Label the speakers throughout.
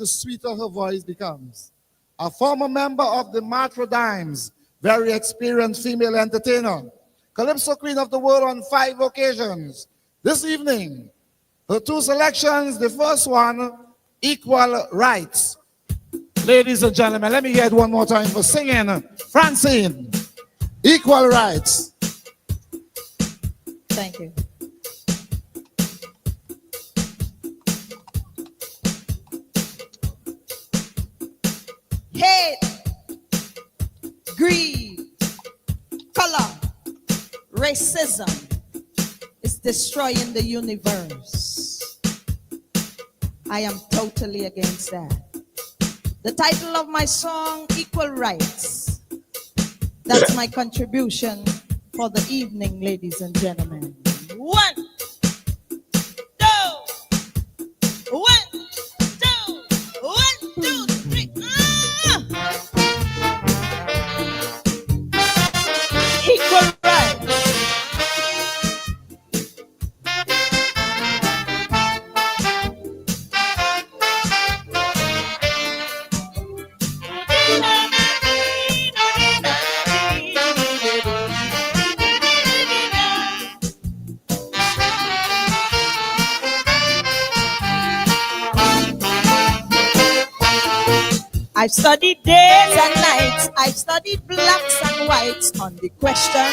Speaker 1: the sweeter her voice becomes. A former member of the Matrodymes, very experienced female entertainer, Calypso Queen of the World on 5 occasions. This evening, her 2 selections, the first one, Equal Rights. Ladies and gentlemen, let me hear it one more time for singing Francine, Equal Rights.
Speaker 2: Thank you. Hate, greed, color, racism is destroying the universe. I am totally against that. The title of my song, Equal Rights. That's my contribution for the evening, ladies and gentlemen. 1, 2, 1, 2, 1, 2, 3. Equal rights. I've studied days and nights, I've studied blacks and whites on the question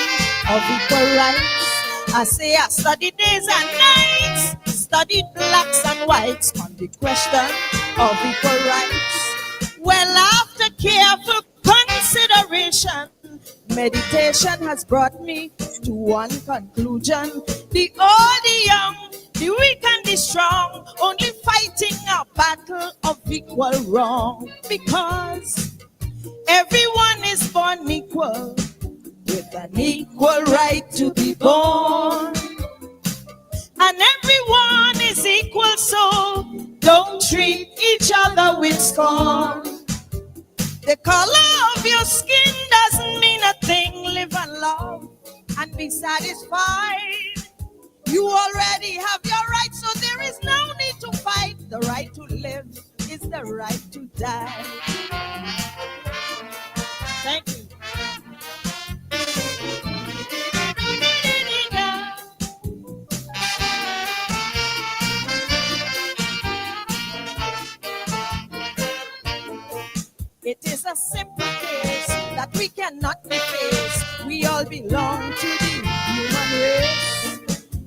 Speaker 2: of equal rights. I say I studied days and nights, studied blacks and whites on the question of equal rights. Well, after careful consideration, meditation has brought me to one conclusion. The old, the young, the weak and the strong, only fighting a battle of equal wrong. Because everyone is born equal, with an equal right to be born. And everyone is equal, so don't treat each other with scorn. The color of your skin doesn't mean a thing. Live and love and be satisfied. You already have your rights, so there is no need to fight. The right to live is the right to die. Thank you. It is a simple case that we cannot be faced. We all belong to the human race.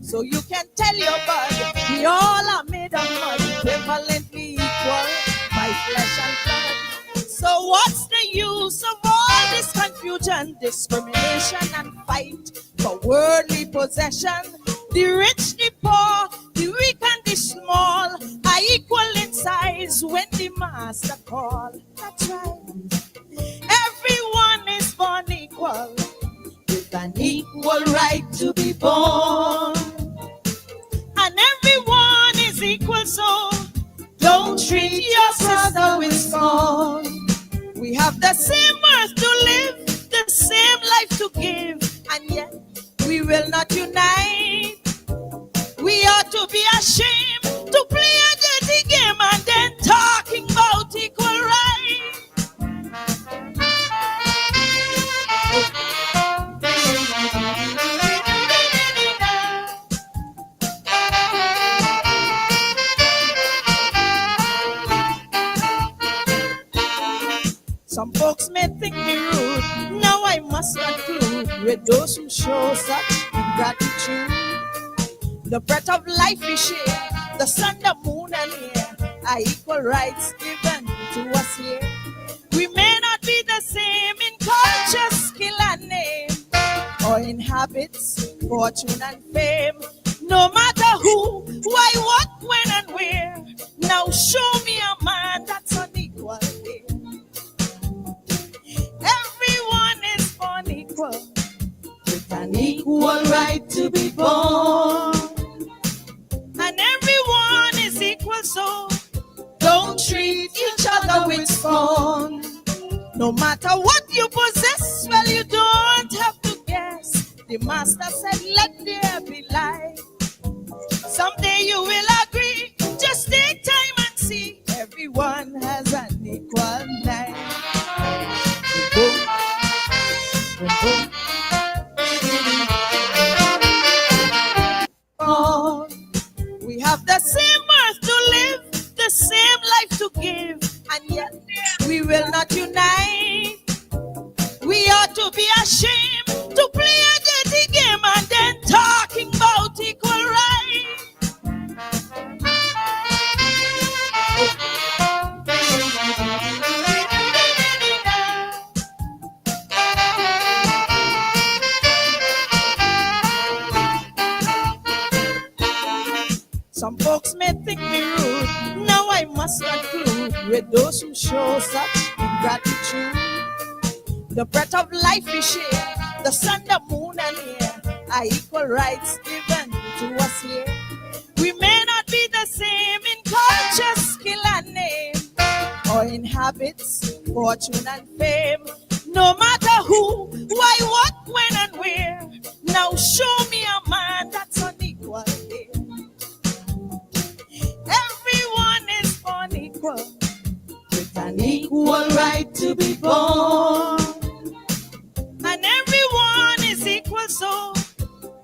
Speaker 2: So you can tell your bud, we all are made of mud, equivalently equal by flesh and blood. So what's the use of all this confusion, discrimination and fight for worldly possession? The rich, the poor, the weak and the small are equal in size when the master call. That's right. Everyone is born equal, with an equal right to be born. And everyone is equal, so don't treat your brother with scorn. We have the same earth to live, the same life to give, and yet we will not unite. We ought to be ashamed to play a dirty game and then talking about equal rights. Some folks may think me rude, now I must conclude with those who show such ingratitude. The breath of life we share, the sun, the moon and air are equal rights given to us here. We may not be the same in culture, skill and name, or in habits, fortune and fame. No matter who, why, what, when and where. Now show me a man that's unequal here. Everyone is born equal, with an equal right to be born. And everyone is equal, so don't treat each other with scorn. No matter what you possess, well, you don't have to guess. The master said, let there be light. Someday you will agree. Just take time and see. Everyone not unite. We ought to be ashamed to play a dirty game and then talking about equal rights. Some folks may think me rude. Now I must conclude with those who show such ingratitude. The breath of life we share, the sun, the moon, and air are equal rights given to us here. We may not be the same in culture, skill, and name, or in habits, fortune, and fame. No matter who, why, what, when, and where. Now show me a man that's unequal here. Everyone is born equal, with an equal right to be born. And everyone is equal, so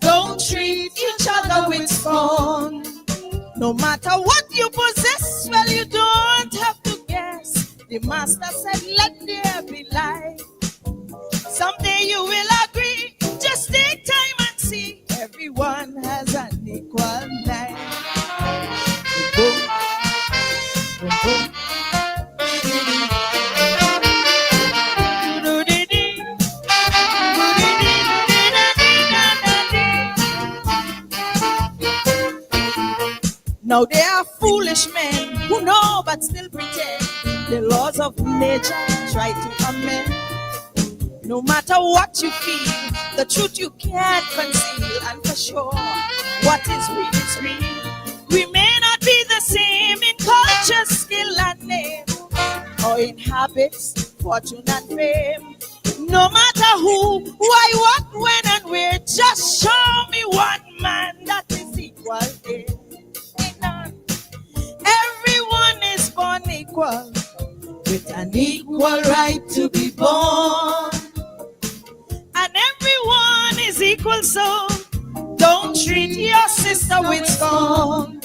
Speaker 2: don't treat each other with scorn. No matter what you possess, well, you don't have to guess. The master said, let there be light. Someday you will agree. Just take time and see. Everyone has an equal life. Boom, boom, boom. Now there are foolish men who know but still pretend the laws of nature try to amend. No matter what you feel, the truth you can't conceal, and for sure, what is real is real. We may not be the same in culture, skill, and name, or in habits, fortune, and fame. No matter who, why, what, when, and where, just show me one man that is equal here. Everyone is born equal, with an equal right to be born. And everyone is equal, so don't treat your sister with scorn.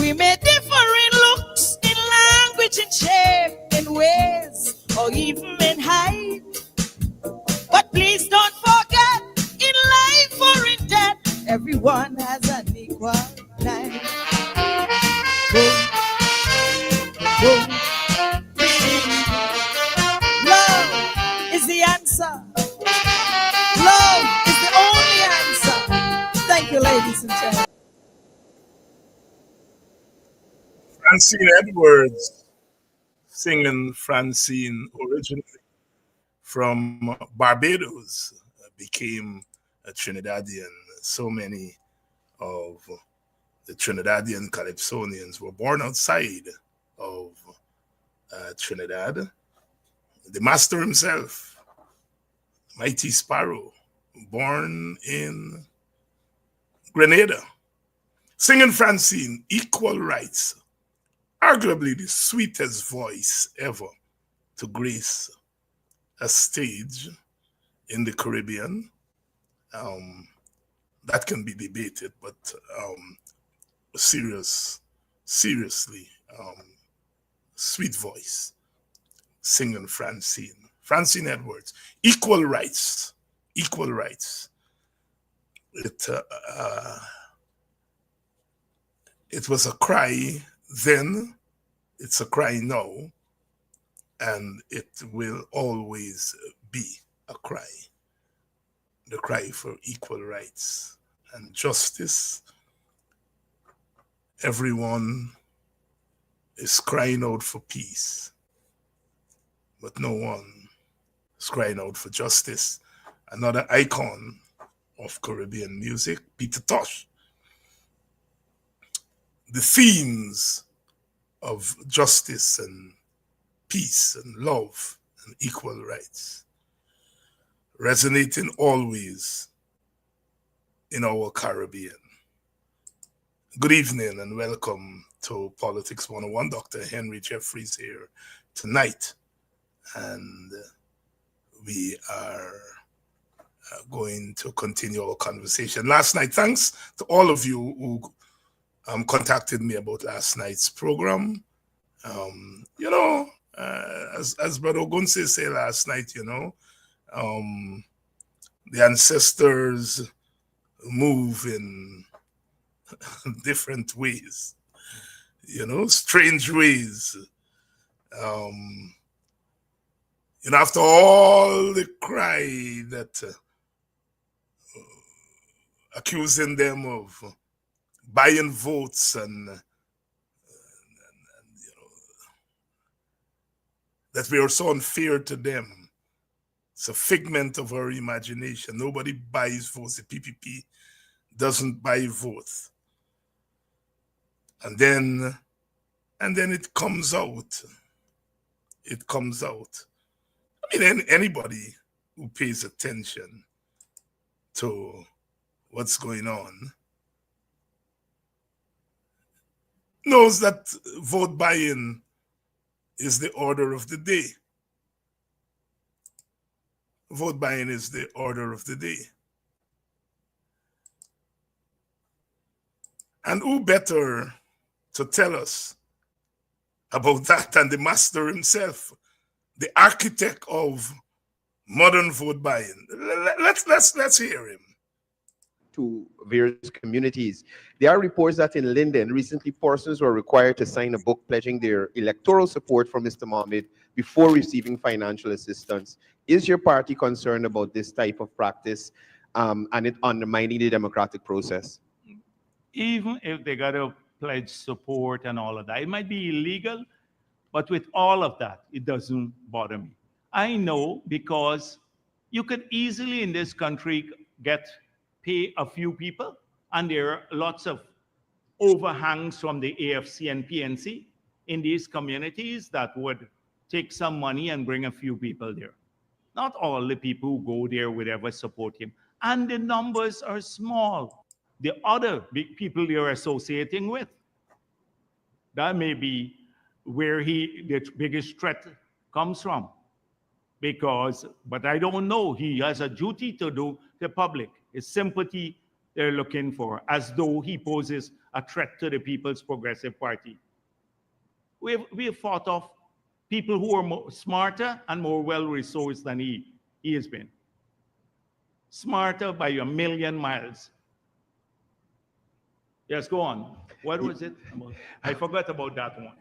Speaker 2: We may differ in looks, in language, in shape, in ways, or even in height. But please don't forget, in life or in death, everyone has an equal life. Boom, boom. Love is the answer. Love is the only answer. Thank you, ladies and gentlemen.
Speaker 3: Francine Edwards, singing Francine originally from Barbados, became a Trinidadian. So many of the Trinidadian Calypsonians were born outside of Trinidad. The master himself, Mighty Sparrow, born in Grenada, singing Francine, equal rights, arguably the sweetest voice ever to grace a stage in the Caribbean. That can be debated, but seriously, sweet voice, singing Francine Edwards, equal rights. It was a cry then, it's a cry now, and it will always be a cry. The cry for equal rights and justice. Everyone is crying out for peace, but no one is crying out for justice. Another icon of Caribbean music, Peter Tosh. The themes of justice and peace and love and equal rights resonating always in our Caribbean. Good evening and welcome to Politics 101. Dr. Henry Jeffries here tonight. And we are going to continue our conversation. Last night, thanks to all of you who contacted me about last night's program. as Brother Ogunse said last night, the ancestors move in different ways, strange ways. After all the cry that accusing them of buying votes and that we are so unfair to them. It's a figment of our imagination. Nobody buys votes. The PPP doesn't buy votes. And then it comes out. It comes out. I mean, anybody who pays attention to what's going on knows that vote buying is the order of the day. Vote buying is the order of the day. And who better to tell us about that than the master himself, the architect of modern vote buying? Let's hear him.
Speaker 4: To various communities. There are reports that in Linden, recently persons were required to sign a book pledging their electoral support for Mr. Mohammed before receiving financial assistance. Is your party concerned about this type of practice and it undermining the democratic process?
Speaker 5: Even if they got to pledge support and all of that, it might be illegal, but with all of that, it doesn't bother me. I know because you could easily in this country pay a few people, and there are lots of overhangs from the AFC and PNC in these communities that would take some money and bring a few people there. Not all the people who go there would ever support him. And the numbers are small. The other big people they're associating with. That may be where the biggest threat comes from. But I don't know, he has a duty to do to the public. It's sympathy they're looking for, as though he poses a threat to the People's Progressive Party. We have fought off people who are smarter and more well-resourced than he has been. Smarter by a million miles. Yes, go on. What was it? I forgot about that one.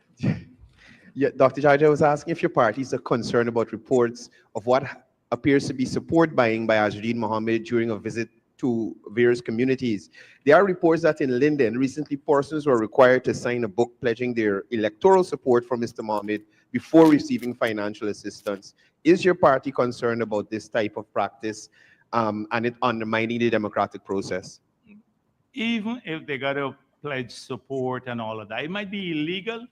Speaker 4: Yeah, Dr. George, I was asking if your parties are concerned about reports of what appears to be support buying by Azzuddin Mohammed during a visit to various communities. There are reports that in Linden, recently persons were required to sign a book pledging their electoral support for Mr. Mohammed before receiving financial assistance. Is your party concerned about this type of practice and it undermining the democratic process?
Speaker 5: Even if they got to pledge support and all of that, it might be illegal,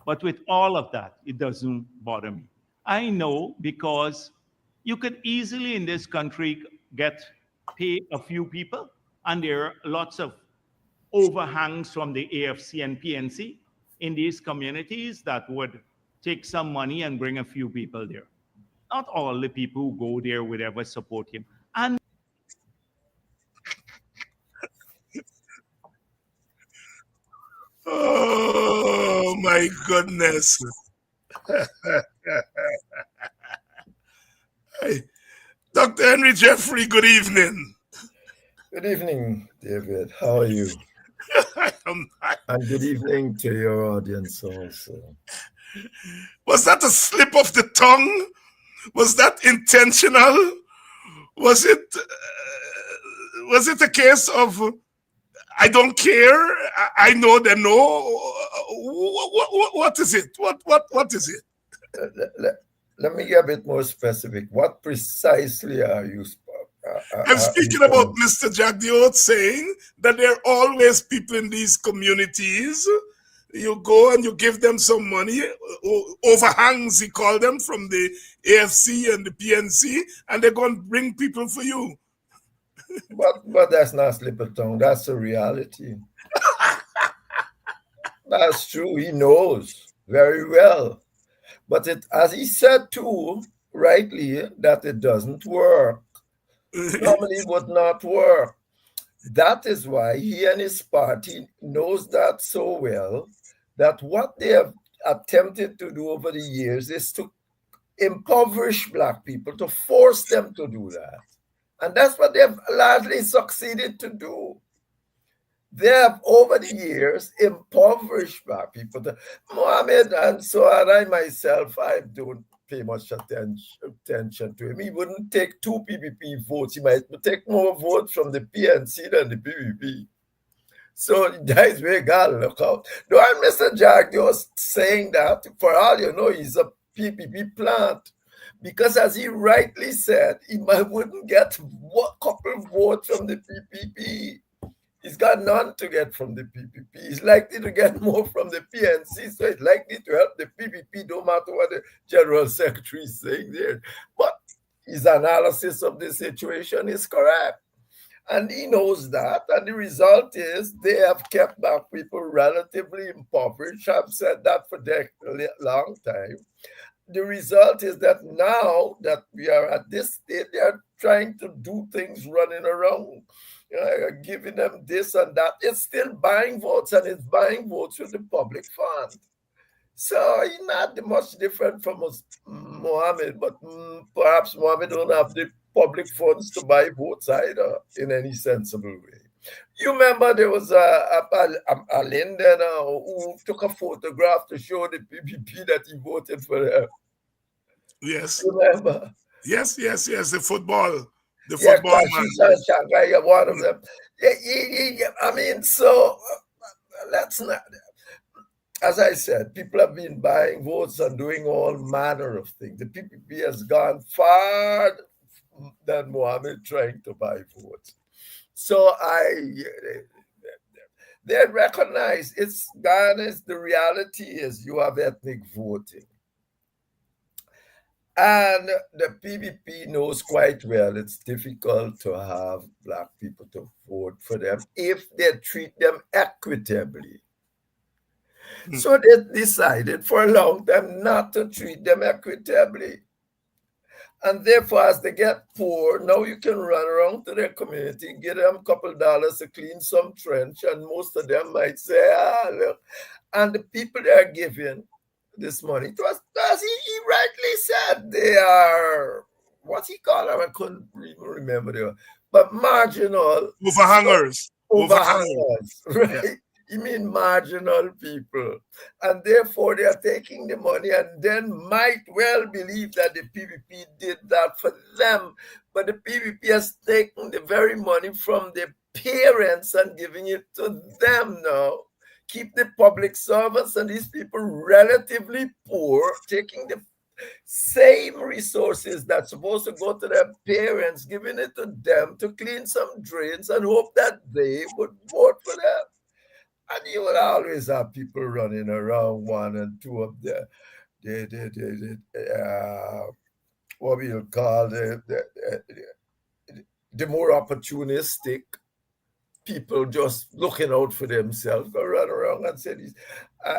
Speaker 5: but with all of that, it doesn't bother me. I know because you could easily in this country pay a few people, and there are lots of overhangs from the AFC and PNC in these communities that would take some money and bring a few people there. Not all the people who go there would ever support him. And
Speaker 3: oh my goodness. Hey, Dr. Henry Jeffrey, good evening.
Speaker 6: Good evening, David. How are you? And good evening to your audience also.
Speaker 3: Was that a slip of the tongue? Was that intentional? Was it a case of I don't care? I know they know. What is it? What is it?
Speaker 6: Let me get a bit more specific. What precisely are you?
Speaker 3: I'm speaking about Mr. Jack Diot saying that there are always people in these communities. You go and you give them some money, overhangs, he called them, from the AFC and the PNC, and they're going to bring people for you.
Speaker 6: But that's not slip of tongue. That's the reality. That's true. He knows very well. But as he said too, rightly, that it doesn't work. Normally it would not work. That is why he and his party knows that so well, that what they have attempted to do over the years is to impoverish Black people, to force them to do that. And that's what they've largely succeeded to do. They have, over the years, impoverished Black people. Mohammed and Suad, I myself, I don't pay much attention to him. He wouldn't take 2 PPP votes. He might take more votes from the PNC than the PPP. So that is where God look out. Though Mr. Jack was saying that, for all you know, he's a PPP plant. Because as he rightly said, he wouldn't get a couple votes from the PPP. He's got none to get from the PPP. He's likely to get more from the PNC, so it's likely to help the PPP, no matter what the General Secretary is saying there. But his analysis of the situation is correct. And he knows that. And the result is they have kept Black people relatively impoverished. I've said that for a long time. The result is that now that we are at this state, they are trying to do things running around, giving them this and that. It's still buying votes, and it's buying votes with the public fund. So he's not much different from Mohammed, but perhaps Mohammed don't have the public funds to buy votes either in any sensible way. You remember there was a Linden who took a photograph to show the PPP that he voted for them.
Speaker 3: Yes.
Speaker 6: Remember?
Speaker 3: Yes. The football man.
Speaker 6: Shanghai, one of them. I mean, so let's not. As I said, people have been buying votes and doing all manner of things. The PPP has gone far than Mohammed trying to buy votes. So they recognize it's Ghana's, the reality is you have ethnic voting. And the PPP knows quite well it's difficult to have Black people to vote for them if they treat them equitably. So they decided for a long time not to treat them equitably. And therefore, as they get poor, now you can run around to their community, get them a couple of dollars to clean some trench, and most of them might say, look. And the people they are giving this money to us, as he rightly said, they are, what he called them, I couldn't even remember they were, but marginal.
Speaker 3: Overhangers.
Speaker 6: Right? You mean marginal people. And therefore, they are taking the money and then might well believe that the PPP did that for them. But the PPP has taken the very money from the parents and giving it to them now. Keep the public servants and these people relatively poor, taking the same resources that's supposed to go to their parents, giving it to them to clean some drains and hope that they would vote for them. And you will always have people running around, one and two of the what we'll call the more opportunistic people just looking out for themselves, go run around and say this,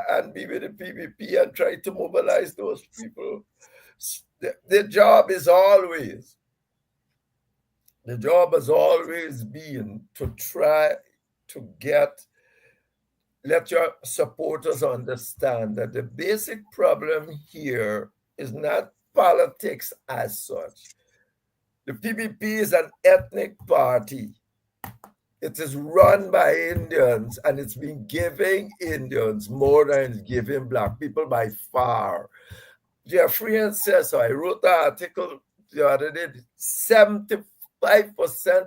Speaker 6: and be with the PPP and try to mobilize those people. The job has always been to try to let your supporters understand that the basic problem here is not politics as such. The PPP is an ethnic party. It is run by Indians, and it's been giving Indians more than it's giving Black people by far. Jeffrian says so. I wrote an article the other day, 75%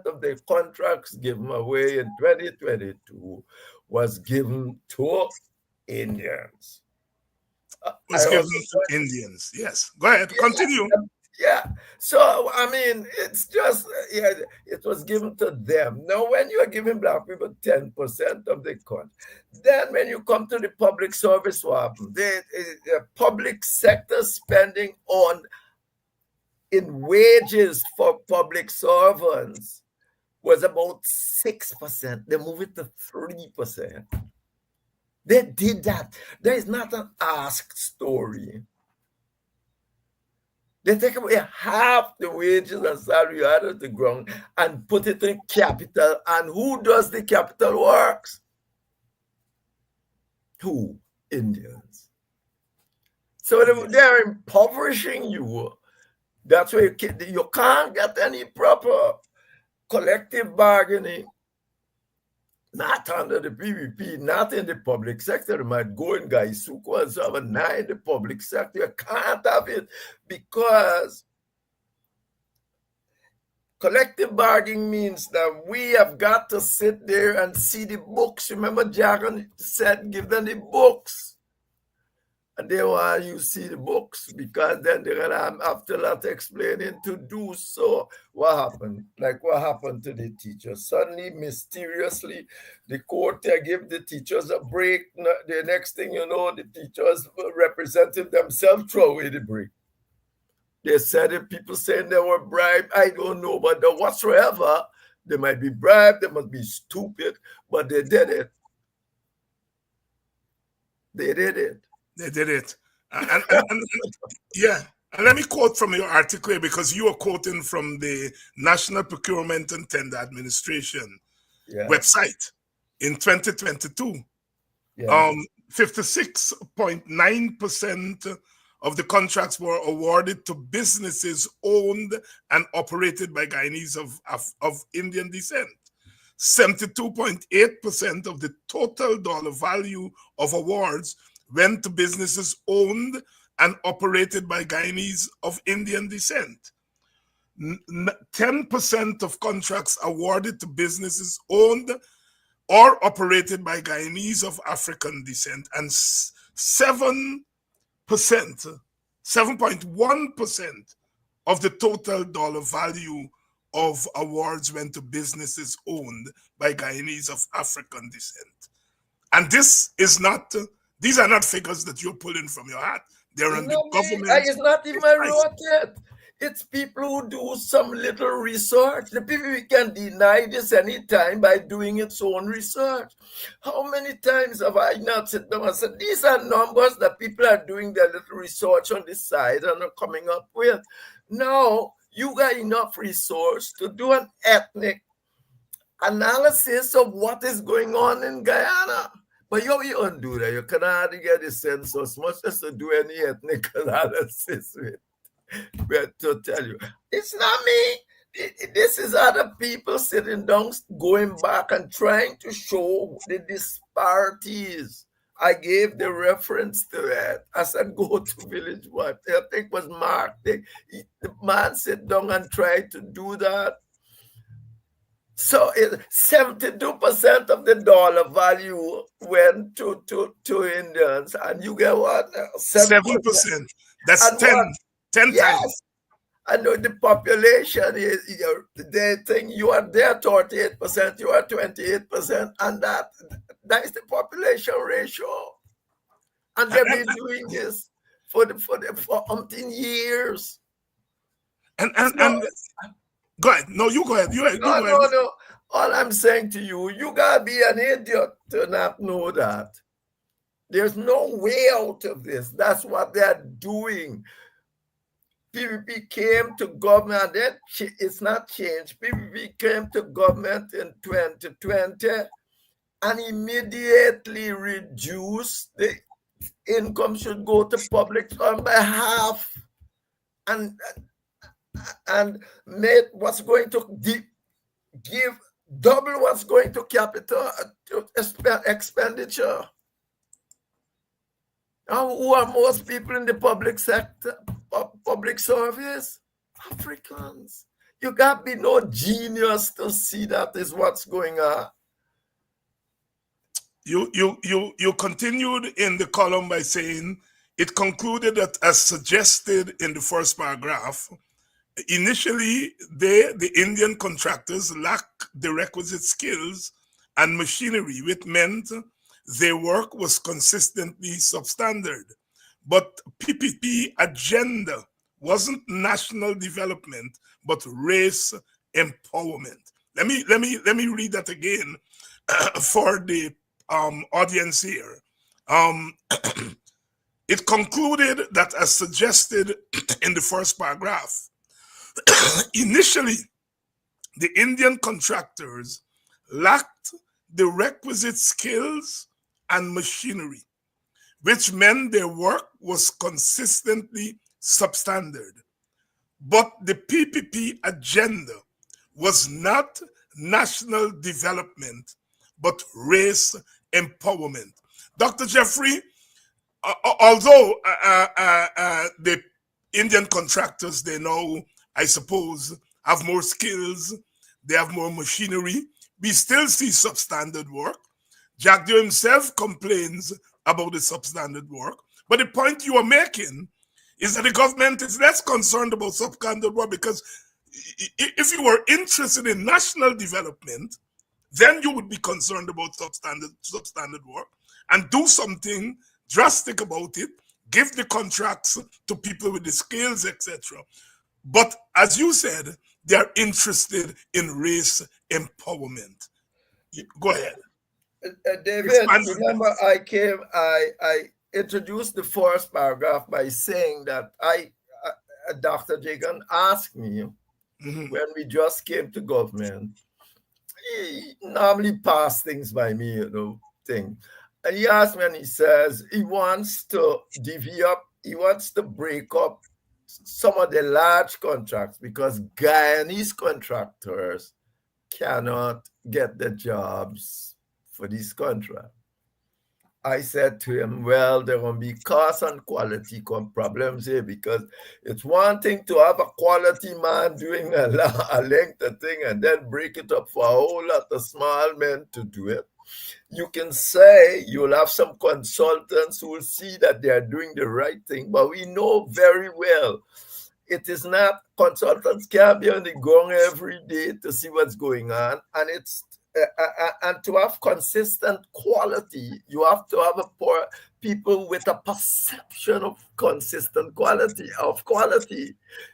Speaker 6: of the contracts given away in 2022 was given to Indians.
Speaker 3: Was given to Indians. Yes. Go ahead. Continue.
Speaker 6: Yeah. So, I mean, it's just, it was given to them. Now, when you are giving Black people 10% of the contract, then when you come to the public service, the public sector spending in wages for public servants was about 6%. They moved it to 3%. They did that. There is not an ask story. They take away half the wages and salary out of the ground and put it in capital. And who does the capital works? Who? Indians. So they're impoverishing you. That's why you can't get any proper collective bargaining. Not under the PVP, not in the public sector. It might go in Gaisuko and so on, not in the public sector. You can't have it because collective bargaining means that we have got to sit there and see the books. Remember, Jagan said, give them the books. And they want you to see the books because then they're going to have to lot explaining to do so. What happened? Like what happened to the teachers? Suddenly, mysteriously, the court give the teachers a break. The next thing you know, the teachers represented themselves throw away the break. They said it, people saying they were bribed. I don't know, but whatsoever, they might be bribed, they must be stupid, but they did it. They did it.
Speaker 3: They did it. And yeah. And let me quote from your article here, because you are quoting from the National Procurement and Tender Administration website in 2022. 56.9% of the contracts were awarded to businesses owned and operated by Guyanese of Indian descent. 72.8% of the total dollar value of awards went to businesses owned and operated by Guyanese of Indian descent. 10% of contracts awarded to businesses owned or operated by Guyanese of African descent, and 7.1% of the total dollar value of awards went to businesses owned by Guyanese of African descent. And this is not, these are not figures that you're pulling from your hat. They're on the government.
Speaker 6: It's not even wrote it. It's people who do some little research. The people can deny this anytime by doing its own research. How many times have I not sit down and said, these are numbers that people are doing their little research on the side and are coming up with. Now, you got enough resource to do an ethnic analysis of what is going on in Guyana. But you don't do that. You cannot get the census much as to do any ethnic analysis with. But to tell you, it's not me. This is other people sitting down, going back and trying to show the disparities. I gave the reference to that. I said, go to Village One. I think it was Mark. The man sit down and tried to do that. So 72% of the dollar value went to Indians, and you get what?
Speaker 3: 7%. That's 10 times.
Speaker 6: I know the population is, they think you are there 38%, you are 28%, and that is the population ratio. And they've been doing this for umpteen years.
Speaker 3: And go ahead. No, you go ahead.
Speaker 6: No. All I'm saying to you, you gotta be an idiot to not know that. There's no way out of this. That's what they're doing. PVP came to government, and it's not changed. PVP came to government in 2020 and immediately reduced the income should go to public fund by half, and made what's going to give double what's going to capital expenditure. Now, who are most people in the public sector, public service? Africans. You got to be no genius to see that is what's going on.
Speaker 3: You continued in the column by saying it concluded that, as suggested in the first paragraph, initially the Indian contractors lacked the requisite skills and machinery, which meant their work was consistently substandard. But PPP agenda wasn't national development, but race empowerment. Let me read that again for the audience here. It concluded that, as suggested in the first paragraph, initially the Indian contractors lacked the requisite skills and machinery, which meant their work was consistently substandard. But the PPP agenda was not national development, but race empowerment. Dr. Jeffrey, although the Indian contractors, they now, I suppose, have more skills, they have more machinery, we still see substandard work. Jagdeo himself complains about the substandard work. But the point you are making is that the government is less concerned about substandard work, because if you were interested in national development, then you would be concerned about substandard work and do something drastic about it, give the contracts to people with the skills, etc. But as you said, they are interested in race empowerment. Go ahead.
Speaker 6: David,
Speaker 3: Expand.
Speaker 6: remember I introduced the first paragraph by saying that Dr. Jagan asked me when we just came to government. He normally pass things by me, thing. And he asked me, and he says he wants to divvy up, he wants to break up some of the large contracts because Guyanese contractors cannot get the jobs for this contract. I said to him, well, there will be cost and quality problems here, because it's one thing to have a quality man doing a length of thing and then break it up for a whole lot of small men to do it. You can say you'll have some consultants who will see that they are doing the right thing, but we know very well it is not, consultants can't be on the gong every day to see what's going on, and it's and to have consistent quality, you have to have people with a perception of consistent quality.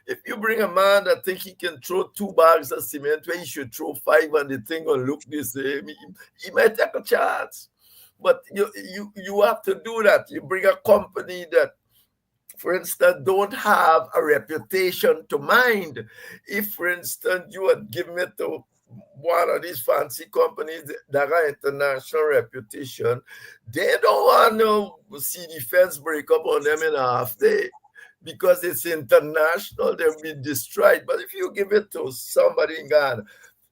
Speaker 6: If you bring a man that think he can throw 2 bags of cement where he should throw 5 and the thing will look the same, he might take a chance. But you have to do that. You bring a company that, for instance, don't have a reputation to mind. If, for instance, you had given it to one of these fancy companies that are international reputation, they don't want to see the fence break up on them in a half day because it's international, they'll be destroyed. But if you give it to somebody in Ghana,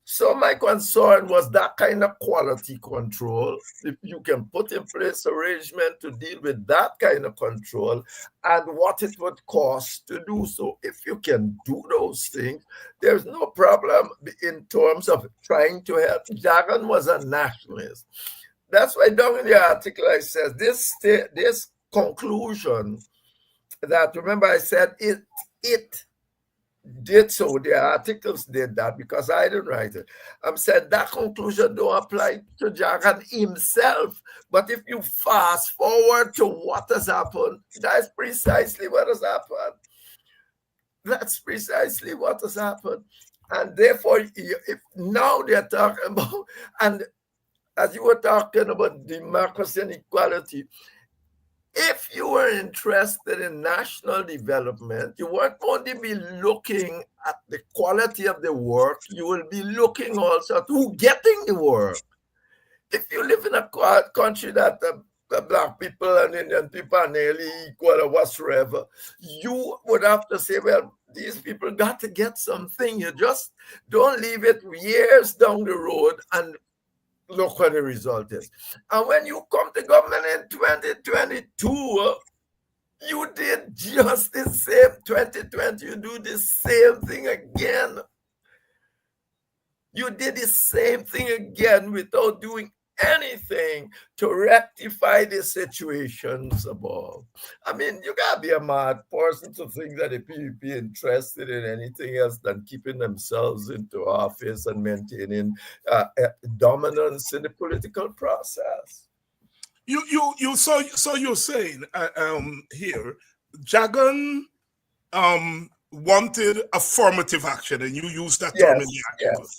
Speaker 6: so my concern was that kind of quality control. If you can put in place arrangement to deal with that kind of control and what it would cost to do so. If you can do those things, there's no problem in terms of trying to help. Jagan was a nationalist. That's why down in the article I said this conclusion that, remember I said it did so, the articles did that because I didn't write it. I'm saying that conclusion don't apply to Jagan himself. But if you fast forward to what has happened, that's precisely what has happened. That's precisely what has happened. And therefore, if now they're talking about, and as you were talking about democracy and equality, if you were interested in national development, you weren't going to be looking at the quality of the work, you will be looking also at who getting the work. If you live in a country that the Black people and Indian people are nearly equal or whatsoever, you would have to say, well, these people got to get something. You just don't leave it years down the road and look what the result is. And when you come to government in 2022, you did just the same. 2020, you do the same thing again. You did the same thing again without doing anything to rectify the situations above. I mean, you gotta be a mad person to think that the PPP interested in anything else than keeping themselves into office and maintaining dominance in the political process.
Speaker 3: So you're saying here, Jagan wanted affirmative action, and you used that term in the article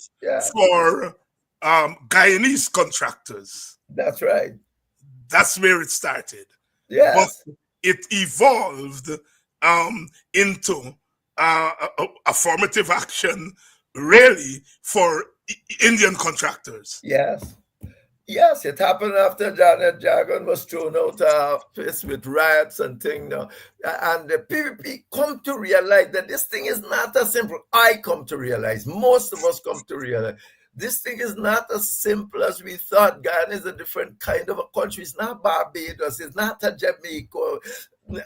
Speaker 3: for Guyanese contractors.
Speaker 6: That's right.
Speaker 3: That's where it started.
Speaker 6: Yes.
Speaker 3: But it evolved into affirmative action really for Indian contractors.
Speaker 6: Yes. Yes, it happened after Janet Jackson was thrown out of office with riots and things. Now. And the PPP come to realize that this thing is not as simple. I come to realize, most of us come to realize, this thing is not as simple as we thought. Ghana is a different kind of a country. It's not Barbados. It's not a Jamaica.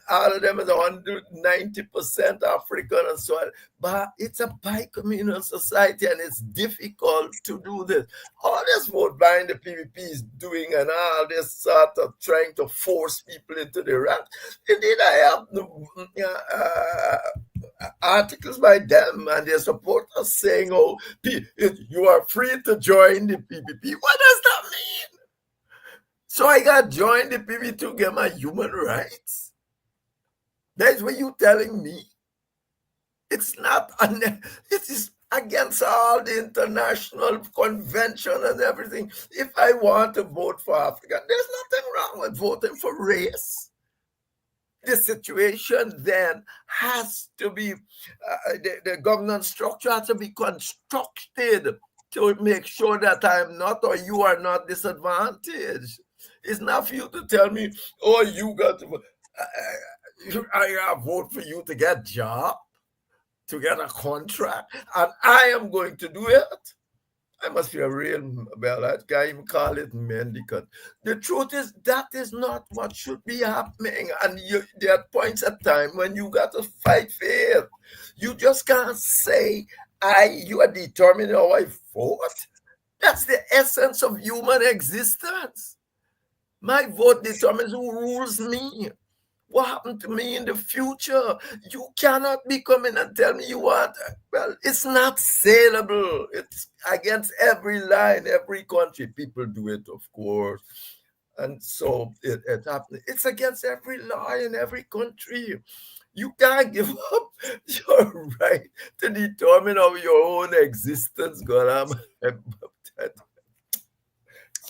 Speaker 6: All of them is 190% African and so on. But it's a bicommunal society and it's difficult to do this. All this vote buying the PPP is doing and all this sort of trying to force people into the ranks. Indeed, I have articles by them and their supporters saying, oh, you are free to join the PPP. What does that mean? So I got joined the PPP to get my human rights? That's what you're telling me. It's not, it is against all the international convention and everything. If I want to vote for Africa, there's nothing wrong with voting for race. The situation then has to be, the governance structure has to be constructed to make sure that I'm not or you are not disadvantaged. It's not for you to tell me, oh, you got to, I vote for you to get a job, to get a contract, and I am going to do it. I must be a real, well, that guy even call it mendicant. The truth is that is not what should be happening. And there are points at time when you got to fight for it. You just can't say, you are determining how I vote. That's the essence of human existence. My vote determines who rules me. What happened to me in the future? You cannot be coming and tell me you want. Well, it's not saleable. It's against every line, every country. People do it, of course. And so it happens. It's against every law in every country. You can't give up your right to determine how your own existence going on.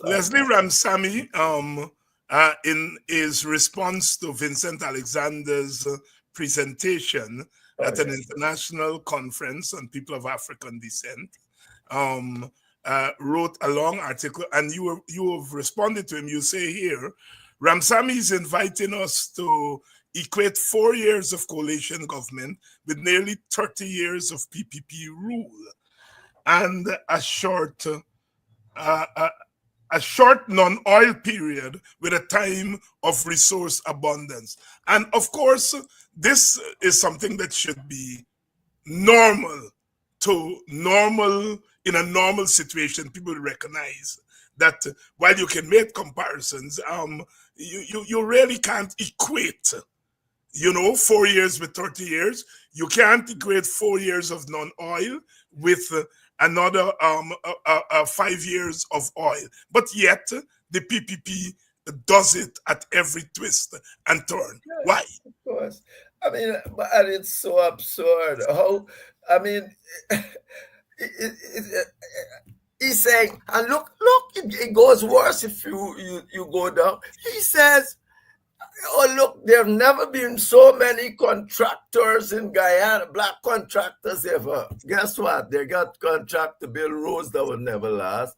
Speaker 3: Leslie Ramsamy, in his response to Vincent Alexander's presentation at an international conference on people of African descent, wrote a long article, and you have responded to him. You say here, Ramsamy is inviting us to equate 4 years of coalition government with nearly 30 years of PPP rule, and a short non-oil period with a time of resource abundance. And of course, this is something that should be normal in a normal situation. People recognize that while you can make comparisons, you really can't equate, 4 years with 30 years. You can't equate 4 years of non-oil with another 5 years of oil. But yet, the PPP does it at every twist and turn.
Speaker 6: Yes,
Speaker 3: Why?
Speaker 6: of course. I mean, and it's so absurd. How, I mean, he's saying, and look, it goes worse if you go down. He says, oh, look, there have never been so many contractors in Guyana, black contractors ever. Guess what? They got contract to build roads that will never last,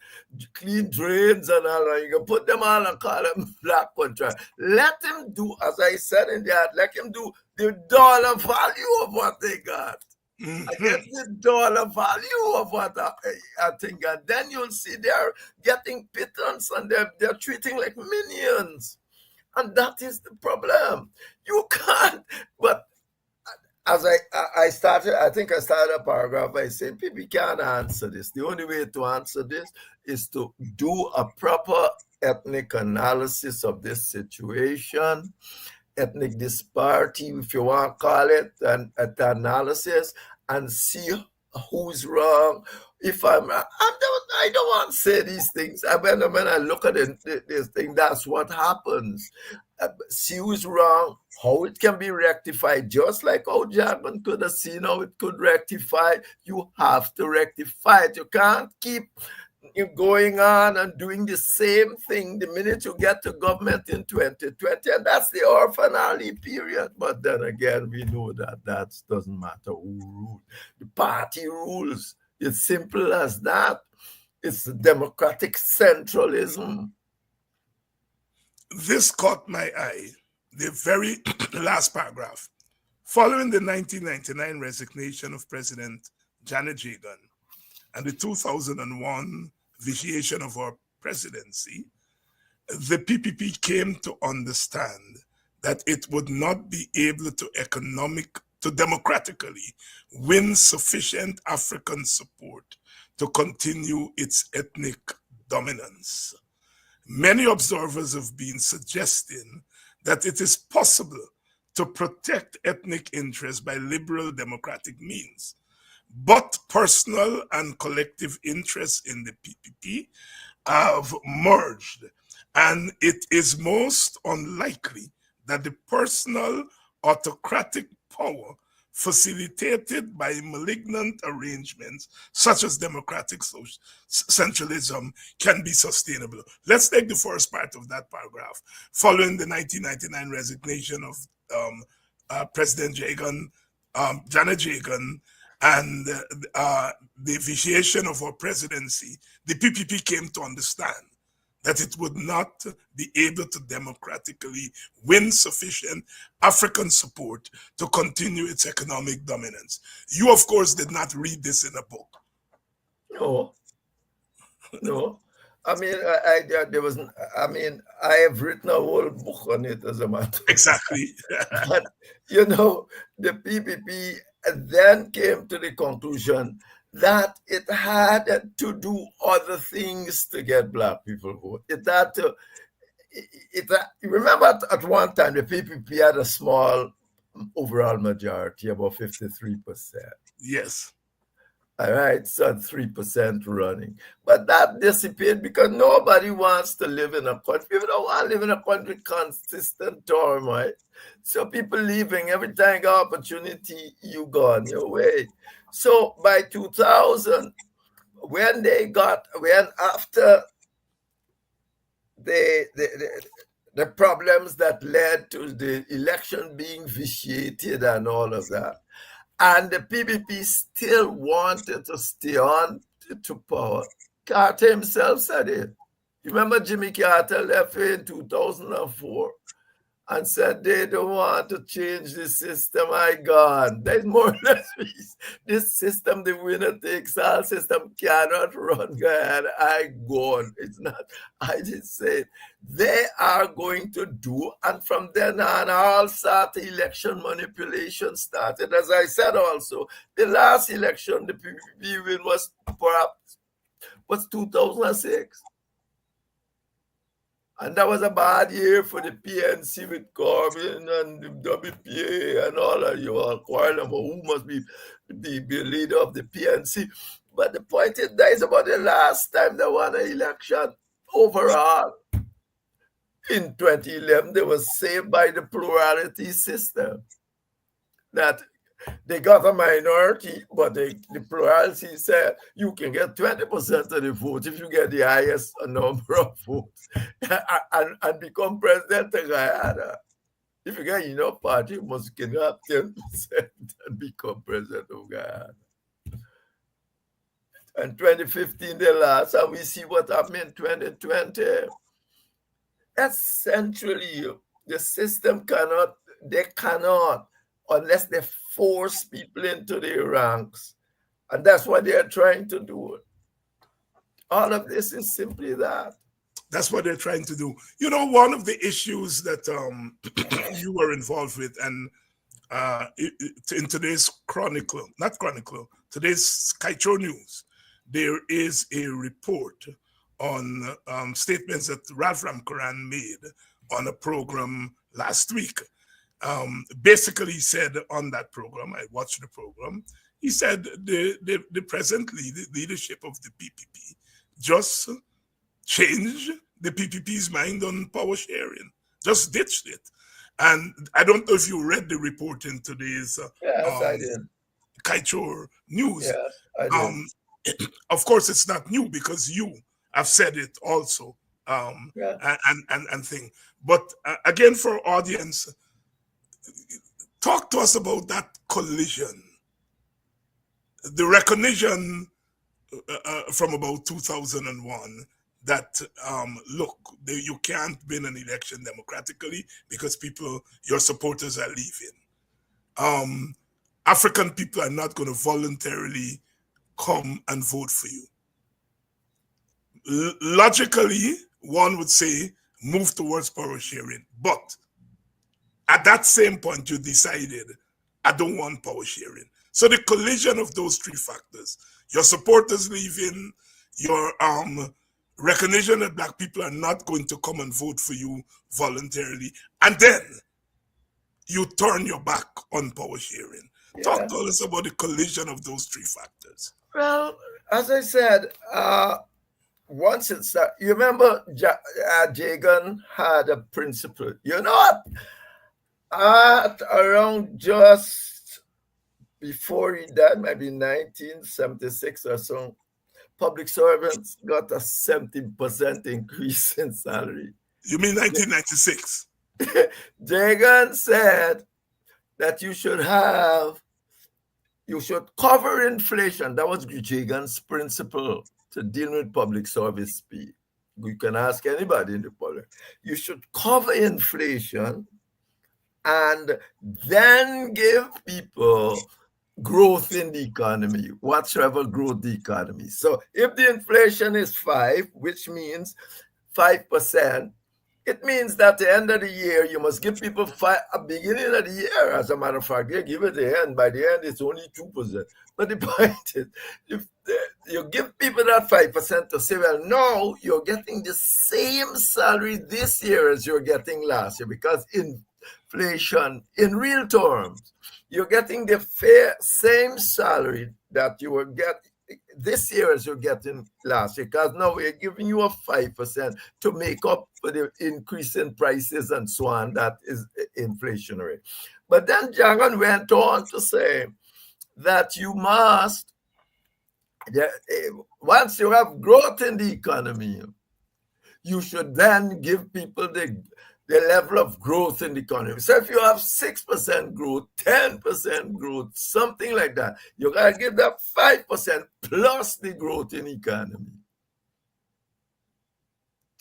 Speaker 6: clean drains and all that. You can put them all and call them black contractors. Let them do, as I said in that, let them do the dollar value of what they got. Against the dollar value of what I think. And then you'll see they're getting pittance and they're treating like minions. And that is the problem. You can't, but as I started a paragraph by saying people can't answer this. The only way to answer this is to do a proper ethnic analysis of this situation, ethnic disparity, if you want to call it, and the analysis, and see who's wrong. If I don't want to say these things. When I look at this thing, that's what happens. See who's wrong, how it can be rectified, just like how Jackman could have seen how it could rectify. You have to rectify it. You can't keep going on and doing the same thing the minute you get to government in 2020, and that's the orphan alley period. But then again, we know that doesn't matter who rules. The party rules. It's simple as that. It's democratic centralism.
Speaker 3: This caught my eye, the very last paragraph. Following the 1999 resignation of President Janet Jagan and the 2001 vitiation of our presidency, the PPP came to understand that it would not be able to democratically win sufficient African support to continue its ethnic dominance. Many observers have been suggesting that it is possible to protect ethnic interests by liberal democratic means, but personal and collective interests in the PPP have merged, and it is most unlikely that the personal autocratic power facilitated by malignant arrangements such as democratic centralism can be sustainable. Let's take the first part of that paragraph. Following the 1999 resignation of President Jagan, Janet Jagan, and the vitiation of our presidency, the PPP came to understand that it would not be able to democratically win sufficient African support to continue its economic dominance. You, of course, did not read this in a book.
Speaker 6: No. I mean, I have written a whole book on it, as a matter of fact.
Speaker 3: Exactly.
Speaker 6: But, the PPP then came to the conclusion that it had to do other things to get Black people vote. It had to, remember at one time, the PPP had a small overall majority, about 53%.
Speaker 3: Yes.
Speaker 6: All right, so 3% running. But that dissipated because nobody wants to live in a country. People don't want to live in a country with consistent turmoil. So people leaving, every time you got opportunity, you go on your way. So by 2000, after the problems that led to the election being vitiated and all of that, and the PPP still wanted to stay on to power, Carter himself said it. You remember Jimmy Carter left in 2004 and said they don't want to change the system. I gone. There's more or less this system, the winner takes all system cannot run. Go ahead, I gone. It's not, I didn't say it. They are going to do, and from then on, all sort of election manipulation started. As I said also, the last election, the PPP win was 2006. And that was a bad year for the PNC with Corbyn and the WPA and all of you all quarreling about who must be the leader of the PNC. But the point is, that is about the last time they won an election overall. In 2011, they were saved by the plurality system. That they got a minority, but the plurality said you can get 20% of the vote if you get the highest number of votes and become president of Guyana. If you get enough party, you must can have 10% and become president of Guyana. And 2015 they lost, and we see what happened in 2020. Essentially, the system cannot, unless they force people into their ranks. And that's what they're trying to do. All of this is simply that.
Speaker 3: That's what they're trying to do. One of the issues that you were involved with, and in today's today's Kaitro News, there is a report on statements that Ralph Ramkaran made on a program last week. Basically, he said on that program, I watched the program, he said the present leadership of the PPP just changed the PPP's mind on power sharing, just ditched it. And I don't know if you read the report in today's
Speaker 6: I did.
Speaker 3: Kaitro News.
Speaker 6: Yes, I did.
Speaker 3: Of course, it's not new because you have said it also, and thing. But again, for audience, talk to us about that collision, the recognition from about 2001 that look, you can't win an election democratically because your supporters are leaving. African people are not going to voluntarily come and vote for you. Logically, one would say move towards power sharing, but at that same point you decided, I don't want power sharing. So the collision of those three factors, your supporters leaving, your recognition that black people are not going to come and vote for you voluntarily, and then you turn your back on power sharing.
Speaker 6: Yeah.
Speaker 3: Talk to us about the collision of those three factors.
Speaker 6: Well, as I said, once it started, you remember Jagan had a principle. You know what? Around just before he died, maybe 1976 or so, public servants got a 70% increase in salary.
Speaker 3: You mean 1996?
Speaker 6: Jagan said that you should cover inflation. That was Jagan's principle to deal with public service speed. You can ask anybody in the public. You should cover inflation and then give people growth in the economy, whatsoever growth the economy. So if the inflation is 5, which means 5%, it means that at the end of the year, you must give people a beginning of the year. As a matter of fact, they give it the end. By the end, it's only 2%. But the point is, if you give people that 5% to say, well, no, you're getting the same salary this year as you're getting last year, because inflation, in real terms, you're getting the same salary that you will get this year as you're getting last year, because now we're giving you a 5% to make up for the increase in prices and so on that is inflationary. But then Jagan went on to say that you must, once you have growth in the economy, you should then give people the level of growth in the economy. So if you have 6% growth, 10% growth, something like that, you gotta give that 5% plus the growth in the economy.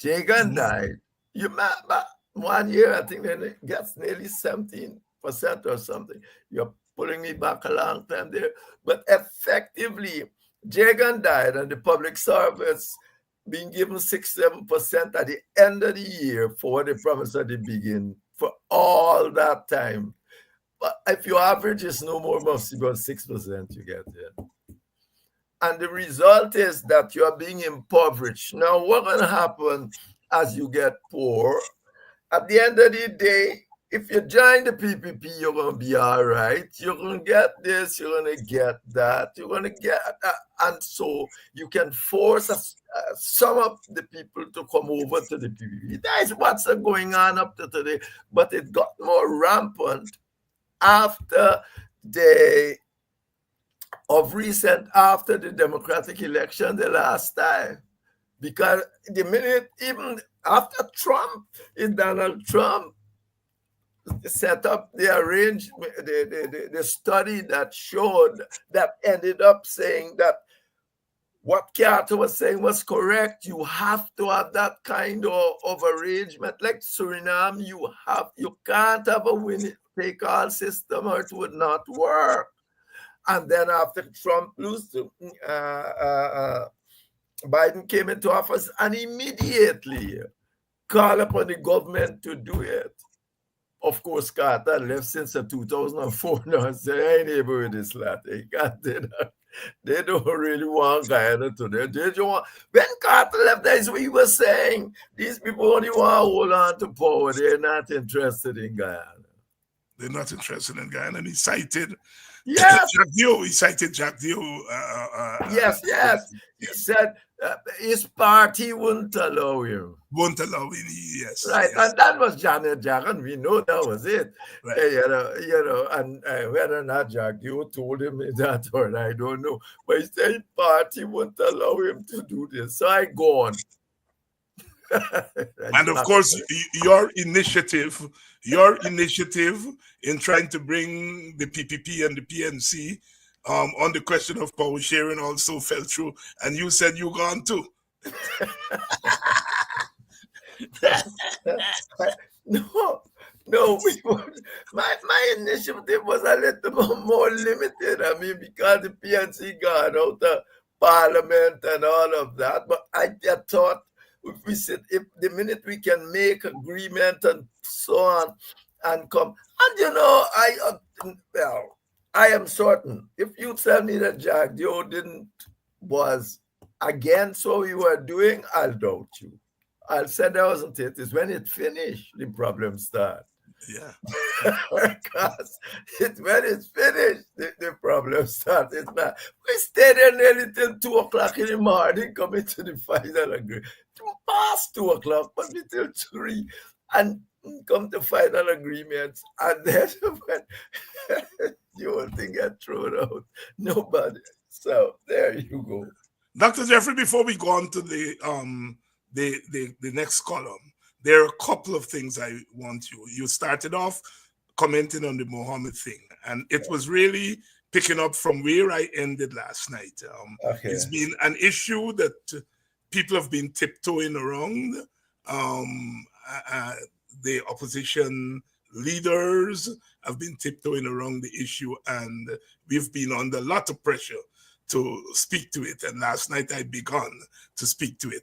Speaker 6: Jagan died. You remember 1 year, I think then it gets nearly 17% or something. You're pulling me back a long time there. But effectively, Jagan died and the public service being given 6-7% at the end of the year for the promise at the beginning for all that time. But if your average is no more, must be about 6% you get there. And the result is that you are being impoverished. Now, what's going to happen as you get poor? At the end of the day, if you join the PPP, you're going to be all right. You're going to get this, you're going to get that, you're going to get that. And so you can force some of the people to come over to the PPP. That is what's going on up to today. But it got more rampant after after the Democratic election the last time. Because the minute, even after Trump, Donald Trump set up the arrangement, the study that showed, that ended up saying that what Carter was saying was correct. You have to have that kind of arrangement. Like Suriname, you can't have a winner-take-all system or it would not work. And then after Trump lost, Biden came into office and immediately called upon the government to do it. Of course, Carter left since 2004 now and said, I ain't able with this lot. They can't do that. They don't really want Guyana to them. They don't want. When Carter left, that's what he was saying. These people only want to hold on to power. They're not interested in Guyana.
Speaker 3: They're not interested in Guyana. And he cited
Speaker 6: Yes.
Speaker 3: Jack Dio. He cited Jack Dio.
Speaker 6: Yes. He said his party wouldn't allow him.
Speaker 3: Won't allow him. Yes.
Speaker 6: Right,
Speaker 3: yes.
Speaker 6: and that was Janet Jagan. We know that was it.
Speaker 3: Right.
Speaker 6: And whether or not Jack Dio told him that or I don't know. But he said his party wouldn't allow him to do this. So I go on.
Speaker 3: And of course, your initiative in trying to bring the PPP and the PNC on the question of power sharing also fell through, and you said you gone too.
Speaker 6: No, no, my initiative was a little more limited. I mean, because the PNC got out of Parliament and all of that. But I thought if the minute we can make agreement and so on and come, and I am certain if you tell me that Jack Joe was against what we were doing, I'll doubt you. I'll say that wasn't it. It's when it finished, the problem start.
Speaker 3: Yeah.
Speaker 6: Because when it's finished, the problem starts. It's not. We stayed there nearly till 2 o'clock in the morning, coming to the final agreement. Past 2 o'clock, but we till 3, and come to final agreements. And then when the whole thing get thrown out, nobody. So there you go.
Speaker 3: Dr. Jeffrey, before we go on to the next column, there are a couple of things I want you started off commenting on the Mohammed thing, and it was really picking up from where I ended last night. It's been an issue that people have been tiptoeing around. The opposition leaders have been tiptoeing around the issue, and we've been under a lot of pressure to speak to it. And last night I began to speak to it.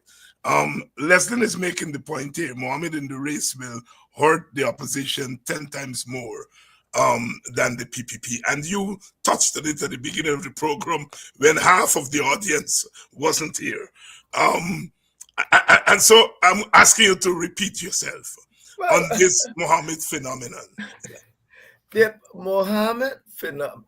Speaker 3: Leslie is making the point here, Mohammed in the race will hurt the opposition 10 times more than the PPP. And you touched on it at the beginning of the program when half of the audience wasn't here. And so I'm asking you to repeat yourself on this Mohammed phenomenon.
Speaker 6: The Mohammed phenomenon.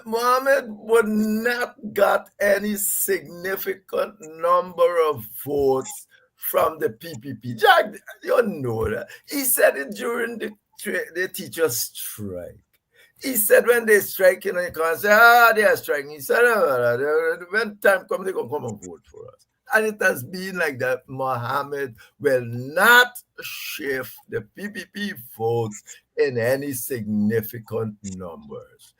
Speaker 6: Mohammed would not got any significant number of votes from the PPP. Jack, you know that. He said it during the teachers' strike. He said when they strike, you can't say, they are striking. He said, when time comes, they're going to come and vote for us. And it has been like that. Mohammed will not shift the PPP votes in any significant numbers.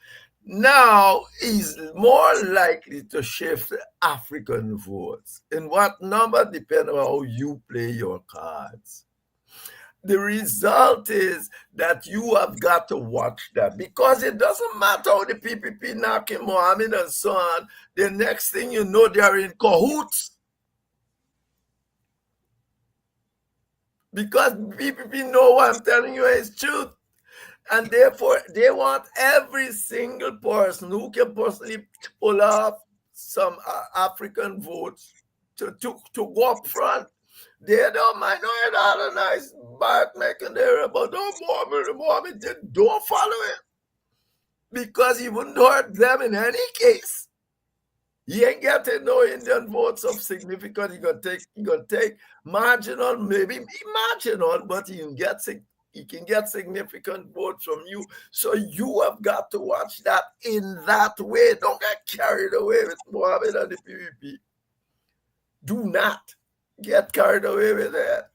Speaker 6: Now he's more likely to shift African votes. In what number depends on how you play your cards. The result is that you have got to watch that, because it doesn't matter how the PPP knocking Mohammed and so on. The next thing you know, they are in cahoots. Because PPP know what I'm telling you is truth. And therefore, they want every single person who can personally pull off some African votes to go up front. They don't mind knowing all a nice bark making there about Mohammed, don't follow it. Because he wouldn't hurt them in any case. He ain't getting no Indian votes of significance. He gonna take marginal, maybe marginal, but he can get significant votes from you. So you have got to watch that in that way. Don't get carried away with Mohammed and the PPP. Do not get carried away with that.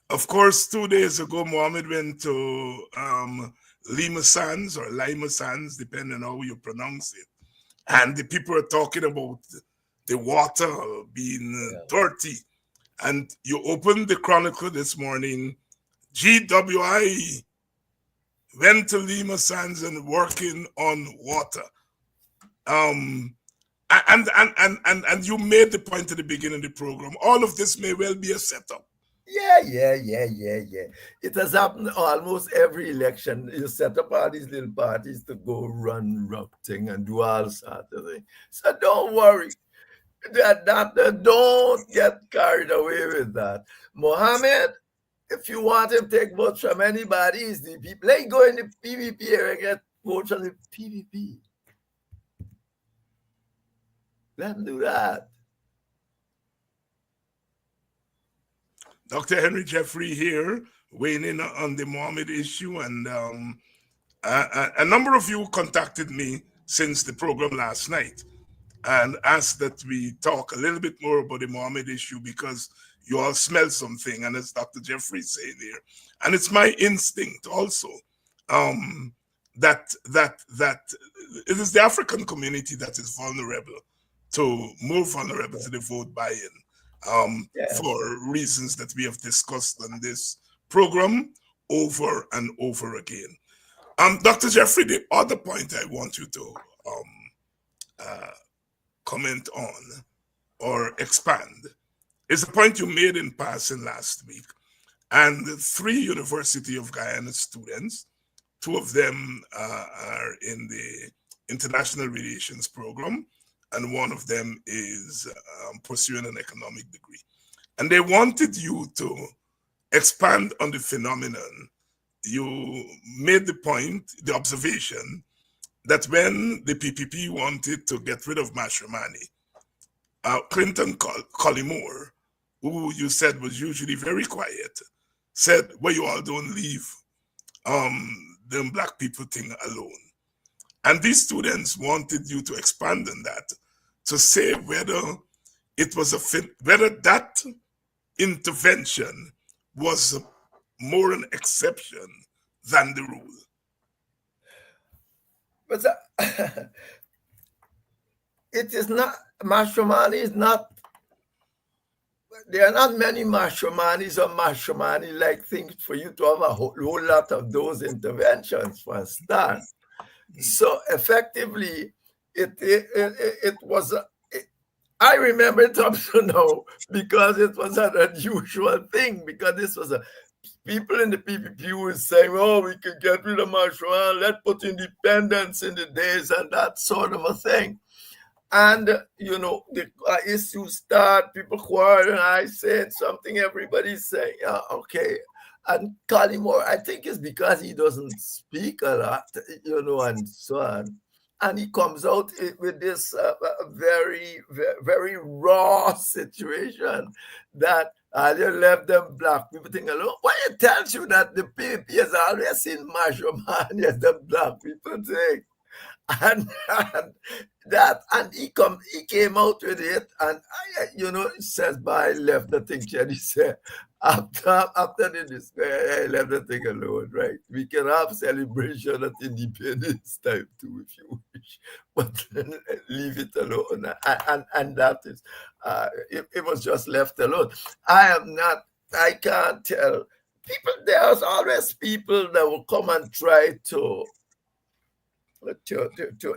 Speaker 3: Of course, 2 days ago, Mohammed went to Lima Sands or Lima Sands, depending on how you pronounce it. And the people are talking about the water being dirty. And you opened the Chronicle this morning. GWI went to Lima Sands and working on water. And you made the point at the beginning of the program. All of this may well be a setup.
Speaker 6: Yeah. It has happened almost every election. You set up all these little parties to go run thing and do all sorts of things. So don't worry. Don't get carried away with that. Mohammed, if you want him to take votes from anybody, it's the people. Let him go in the PVP area and get votes from the PVP. Let him do that.
Speaker 3: Dr. Henry Jeffrey here, weighing in on the Mohammed issue. And a number of you contacted me since the program last night and asked that we talk a little bit more about the Mohammed issue, because you all smell something, and as Dr. Jeffrey is saying here, and it's my instinct also that it is the African community that is more vulnerable to the vote buy-in,
Speaker 6: Yes.
Speaker 3: for reasons that we have discussed on this program over and over again. Dr. Jeffrey, the other point I want you to comment on or expand is the point you made in passing last week. And the 3 University of Guyana students, 2 of them are in the International Relations program, and 1 of them is pursuing an economic degree. And they wanted you to expand on the phenomenon. You made the point, the observation, that when the PPP wanted to get rid of Mashramani, Clinton Collymore, who you said was usually very quiet, said, well, you all don't leave the black people thing alone. And these students wanted you to expand on that, to say whether it was whether that intervention was more an exception than the rule.
Speaker 6: But it is not, Mashramani is not, there are not many Mashromanis or Mashramani-like things for you to have a whole lot of those interventions for a start. So effectively, it was, I remember it up to now because it was an unusual thing, because this was people in the PPP were saying, oh, we could get rid of Mashroman, let's put independence in the days and that sort of a thing. And, the issues start, people quarrel, and I said something, everybody's saying, yeah, okay. And Collymore, I think it's because he doesn't speak a lot, and so on. And he comes out with this very, very raw situation that you left them black people think alone. Well, it tells you that the PPP has always seen Mashramani as the black people thing. And he came out with it, and it says, "By left the thing." Jenny said, after the display, I left the thing alone. Right? We can have celebration at Independence time too, if you wish, but leave it alone. And that is, it was just left alone. I can't tell people. There's always people that will come and try to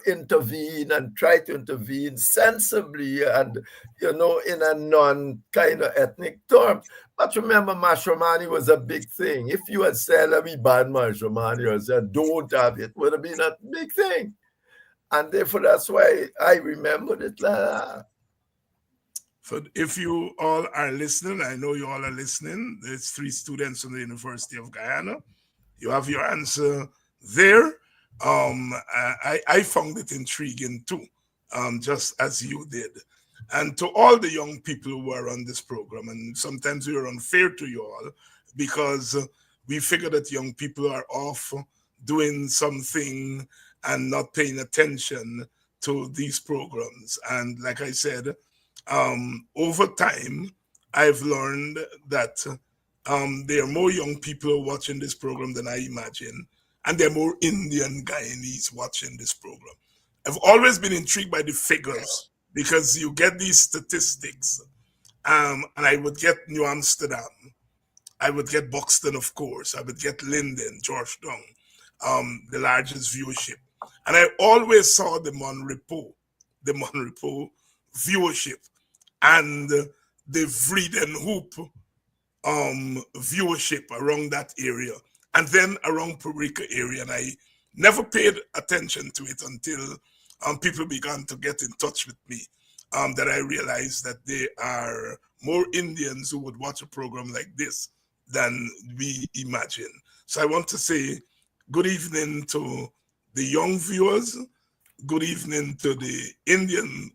Speaker 6: intervene and try to intervene sensibly and, in a non-kind of ethnic term. But remember, Mashramani was a big thing. If you had said, let me ban Mashramani, or said, don't have it, would have been a big thing. And therefore, that's why I remembered it like that.
Speaker 3: So if you all are listening, I know you all are listening, there's 3 students from the University of Guyana. You have your answer there. I found it intriguing too, just as you did. And to all the young people who are on this program, and sometimes we are unfair to you all because we figure that young people are off doing something and not paying attention to these programs. And like I said, over time, I've learned that there are more young people watching this program than I imagine. And there are more Indian Guyanese watching this program. I've always been intrigued by the figures because you get these statistics. And I would get New Amsterdam. I would get Buxton, of course. I would get Linden, Georgetown, the largest viewership. And I always saw the Monrepo viewership and the Vredenhoop viewership around that area. And then around Puerto area, and I never paid attention to it until people began to get in touch with me, that I realized that there are more Indians who would watch a program like this than we imagine. So I want to say good evening to the young viewers, good evening to the Indian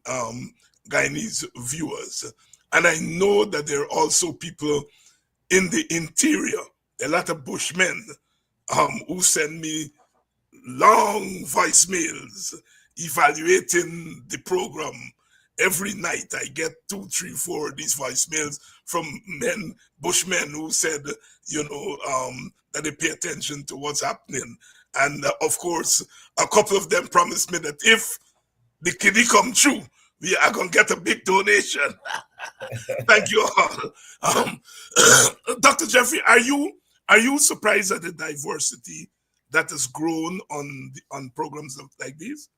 Speaker 3: Guyanese viewers. And I know that there are also people in the interior, a lot of Bushmen who send me long voicemails evaluating the program. Every night I get 2, 3, 4 of these voicemails from Bushmen who said, that they pay attention to what's happening And of course, a couple of them promised me that if the kiddie come true, we are going to get a big donation. Thank you all. Dr. Jeffrey, are you surprised at the diversity that has grown on programs like these?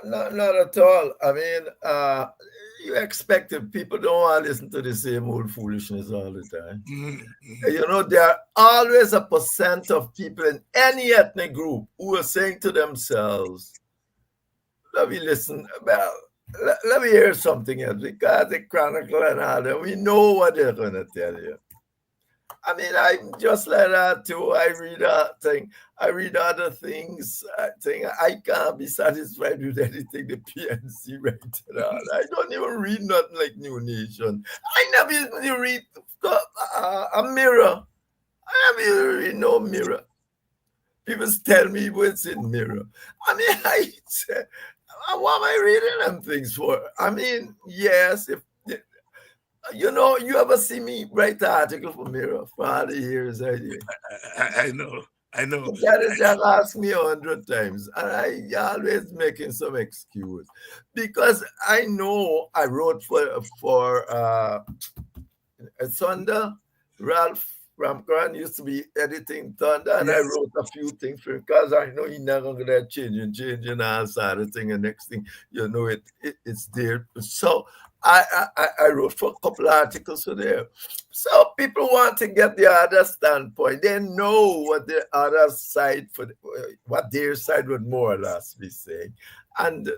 Speaker 6: Not at all. I mean, you expected people don't want to listen to the same old foolishness all the time.
Speaker 3: Mm-hmm.
Speaker 6: You know, there are always a percent of people in any ethnic group who are saying to themselves, let me listen, well, let me hear something else, because the Chronicle and all that, we know what they're going to tell you. I mean, I'm just like that too. I read other things. I can't be satisfied with anything the PNC writes at all. I don't even read nothing like New Nation. I never even read a Mirror. I never even read no Mirror. People tell me what's in Mirror. I mean, what am I reading them things for? I mean, yes, if you know, you ever see me write an article for Mirror for all the years I did?
Speaker 3: I know.
Speaker 6: That just asked me 100 times, and I always making some excuse because I know I wrote for Thunder. Ralph Ramkaran used to be editing Thunder, and I wrote a few things for him because I know he's not going to changing all sort of thing, and next thing you know, it's there. So I wrote for a couple of articles for there. So people want to get the other standpoint. They know what the other side, what their side would more or less be saying. And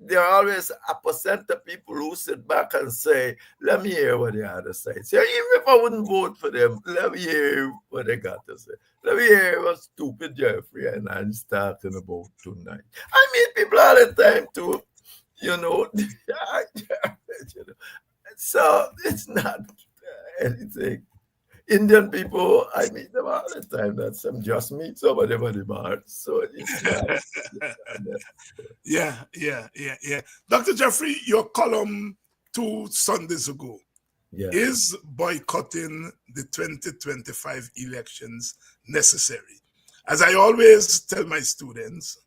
Speaker 6: there are always a percent of people who sit back and say, let me hear what the other side says. Even if I wouldn't vote for them, let me hear what they got to say. Let me hear what stupid Jeffrey and I'm talking about tonight. I meet people all the time too. You know, so it's not anything. Indian people, I meet them all the time. That's just meet somebody at the bar. So it's not,
Speaker 3: yeah. Dr. Jeffrey, your column 2 Sundays ago is boycotting the 2025 elections necessary. As I always tell my students,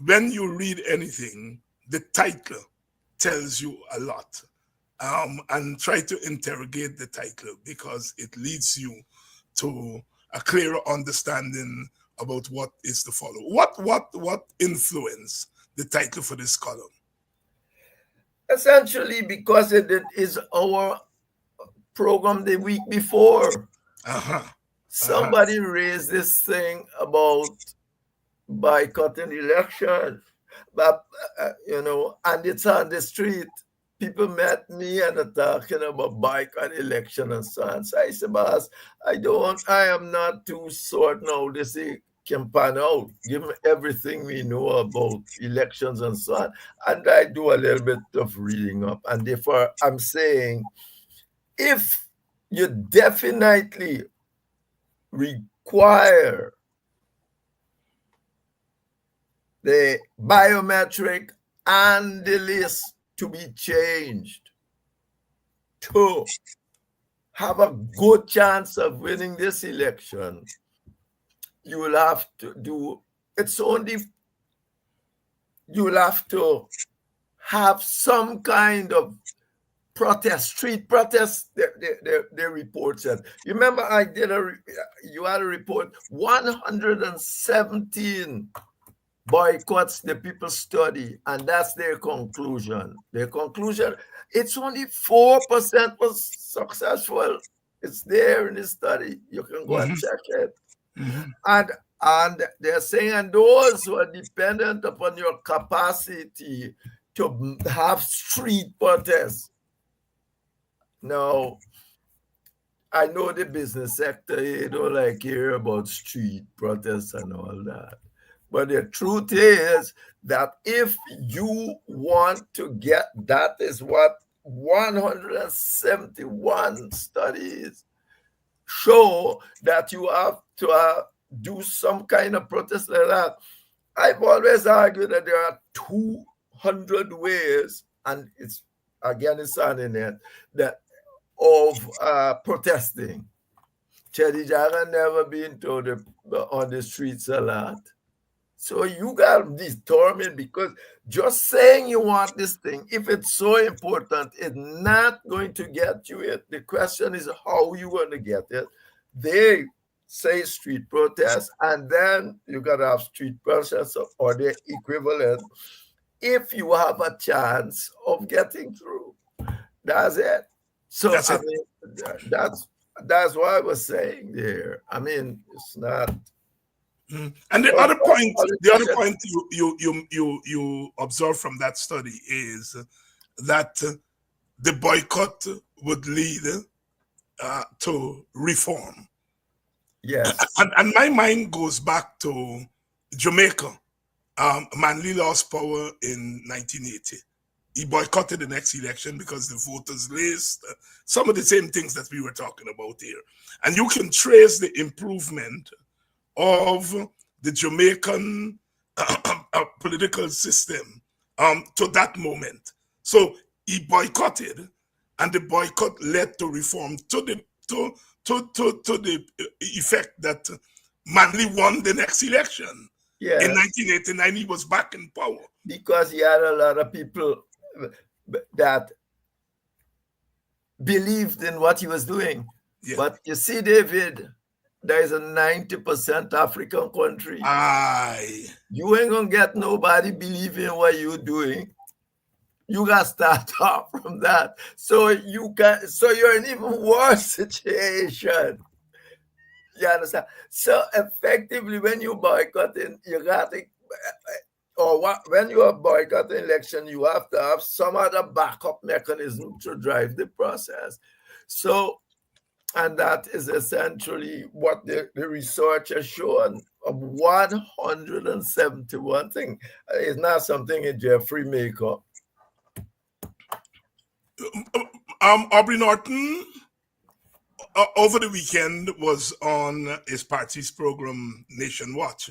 Speaker 3: when you read anything, the title tells you a lot. And try to interrogate the title because it leads you to a clearer understanding about what is to follow. What influenced the title for this column?
Speaker 6: Essentially, because it is our program the week before. Somebody raised this thing about boycotting elections, but you know, and it's on the street. People met me and are talking about boycott election and so on. So I said, boss, I am not too certain how this can pan out, given everything we know about elections and so on. And I do a little bit of reading up. And therefore, I'm saying, if you definitely require the biometric and the list to be changed to have a good chance of winning this election, you will have to do, you will have to have some kind of protest, street protest. The report said. You remember you had a report, 117 boycotts the people study, and that's their conclusion. Their conclusion, it's only 4% was successful. It's there in the study. You can go and check it. And they're saying, and those who are dependent upon your capacity to have street protests. Now, I know the business sector, you don't like hear about street protests and all that. But the truth is that if you want to get, that is what 171 studies show, that you have to do some kind of protest like that. I've always argued that there are 200 ways, and it's on the net, that of protesting. Chedi Jaga never been on the streets a lot. So you got to be determined, because just saying you want this thing, if it's so important, it's not going to get you it. The question is how you going to get it. They say street protest, and then you got to have street protests or the equivalent if you have a chance of getting through. That's it. So
Speaker 3: That's
Speaker 6: I
Speaker 3: it.
Speaker 6: mean, that's what I was saying there. I mean, it's not.
Speaker 3: And the
Speaker 6: Well,
Speaker 3: other point,
Speaker 6: politicians-
Speaker 3: you observe from that study is that the boycott would lead to reform.
Speaker 6: Yes.
Speaker 3: And my mind goes back to Jamaica. Manley lost power in 1980. He boycotted the next election because the voters list, some of the same things that we were talking about here. And you can trace the improvement of the Jamaican political system to that moment. So he boycotted, and the boycott led to reform to the effect that Manley won the next election.
Speaker 6: Yeah.
Speaker 3: In 1989, he was back in power.
Speaker 6: Because he had a lot of people that believed in what he was doing.
Speaker 3: Yeah.
Speaker 6: But you see, David, there is a 90% African country.
Speaker 3: Aye.
Speaker 6: You ain't gonna get nobody believing what you're doing. You gotta start off from that. So you're in an even worse situation. You understand? So effectively, when you boycotting, you gotta, when you are boycotting election, you have to have some other backup mechanism to drive the process. So, and that is essentially what the research has shown. Of 171 things. It's not something in Jeffrey make up.
Speaker 3: Aubrey Norton over the weekend was on his party's program Nation Watch,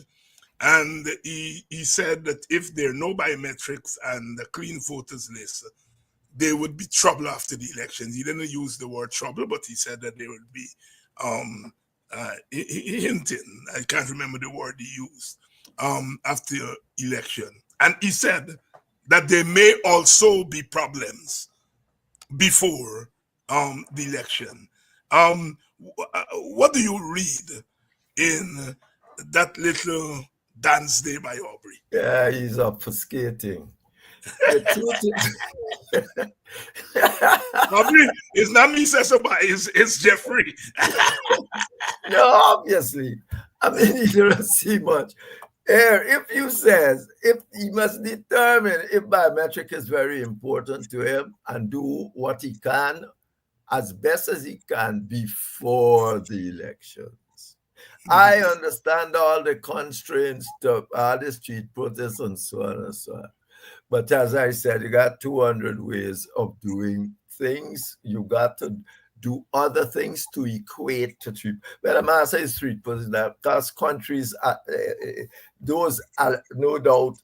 Speaker 3: and he said that if there are no biometrics and a clean voters list, there would be trouble after the elections. He didn't use the word trouble, but he said that there would be hinting. I can't remember the word he used after election, and he said that there may also be problems before the election. What do you read in that little dance day by Aubrey?
Speaker 6: Yeah, he's obfuscating.
Speaker 3: Aubrey, it's not me, Sesaba, it's Jeffrey.
Speaker 6: No, obviously. I mean, he don't see much. If he must determine if biometric is very important to him and do what he can as best as he can before the elections. I understand all the constraints to all the street protests and so on and so on. But as I said, you got 200 ways of doing things. You got to do other things to equate to street. But I'm not saying street protests, because countries, those are no doubt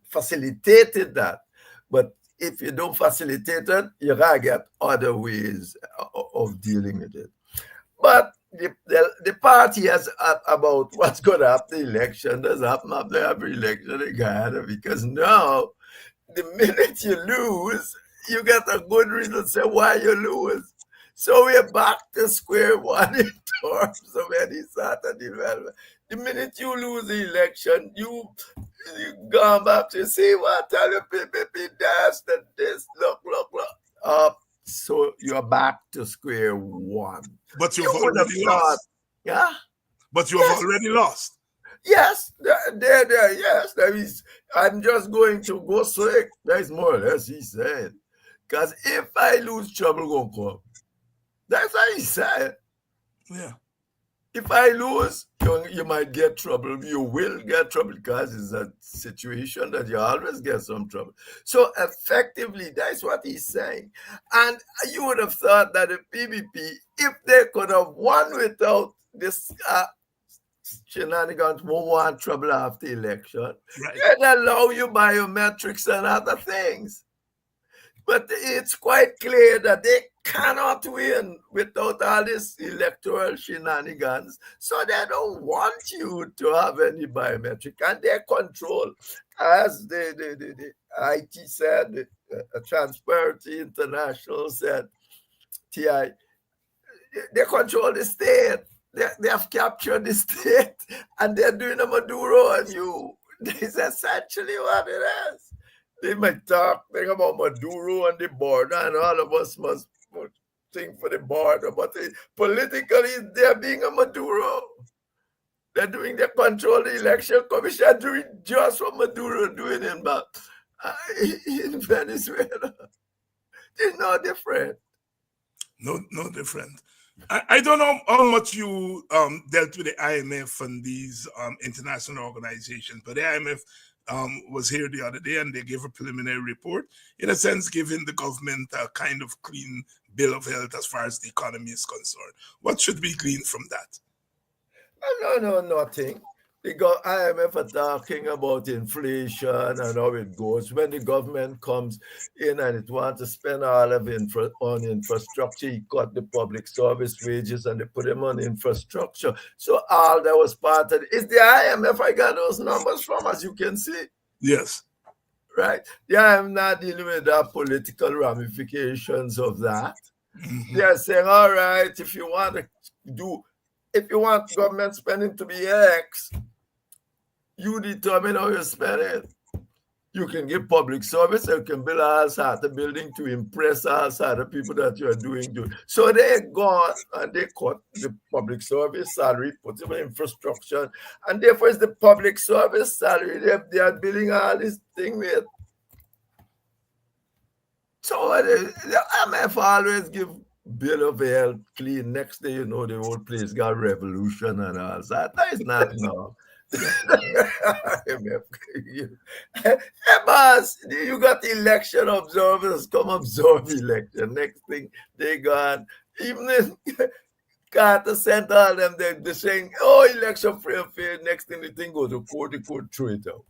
Speaker 6: facilitated that. But if you don't facilitate it, you gotta get other ways of dealing with it. But the party has about what's going to happen in the election doesn't happen after every election in Guyana, because now, the minute you lose, you get a good reason to say why you lose. So we're back to square one in terms of any sort of development. The minute you lose the election, you go back to say, well, tell your people that's that this, look. So you're back to square one.
Speaker 3: But you've
Speaker 6: You would have
Speaker 3: already
Speaker 6: thought,
Speaker 3: lost.
Speaker 6: yeah?
Speaker 3: But you have already lost.
Speaker 6: Yes, yes, there is. I'm just going to go slick. That's more or less he said. Because if I lose, trouble gonna come. That's how he said.
Speaker 3: Yeah.
Speaker 6: If I lose, you might get trouble. You will get trouble, because it's a situation that you always get some trouble. So effectively, that's what he's saying. And you would have thought that the PPP, if they could have won without this shenanigans, won't want trouble after election,
Speaker 3: Right.
Speaker 6: they'd allow you biometrics and other things. But it's quite clear that they cannot win without all this electoral shenanigans. So they don't want you to have any biometric, and they control, as the IT said, Transparency International said, TI, they control the state. They have captured the state, and they're doing a Maduro on you. This is essentially what it is. They might talk thing about Maduro on the border, and all of us must think for the border, but politically they're being a Maduro. They're doing the control the election commission doing just what Maduro doing in Venezuela. It's no different.
Speaker 3: No different. I don't know how much you dealt with the IMF and these international organizations, but the IMF was here the other day and they gave a preliminary report, in a sense, giving the government a kind of clean bill of health as far as the economy is concerned. What should be gleaned from that?
Speaker 6: No, nothing. The IMF are talking about inflation and how it goes. When the government comes in and it wants to spend all of on infrastructure, he cut the public service wages and they put them on infrastructure. So all that was part of it. It's the IMF I got those numbers from, as you can see.
Speaker 3: Yes.
Speaker 6: Right? Yeah, I'm not dealing with the political ramifications of that. Mm-hmm. They're saying, all right, if you want government spending to be X, you determine how you spend it. You can give public service, you can build all sorts of building to impress all sorts of people that you are doing to. So they gone and they cut the public service salary, put them in infrastructure, and therefore it's the public service salary they are building all this thing with. So the IMF always give bill of health clean. Next day, the whole place got revolution and all that. That is not no. Hey, boss, you got election observers come observe election. Next thing, they gone. Even Carter sent all them, they're saying, oh, election free and fair. Next thing, the thing goes to court, the court throw it out.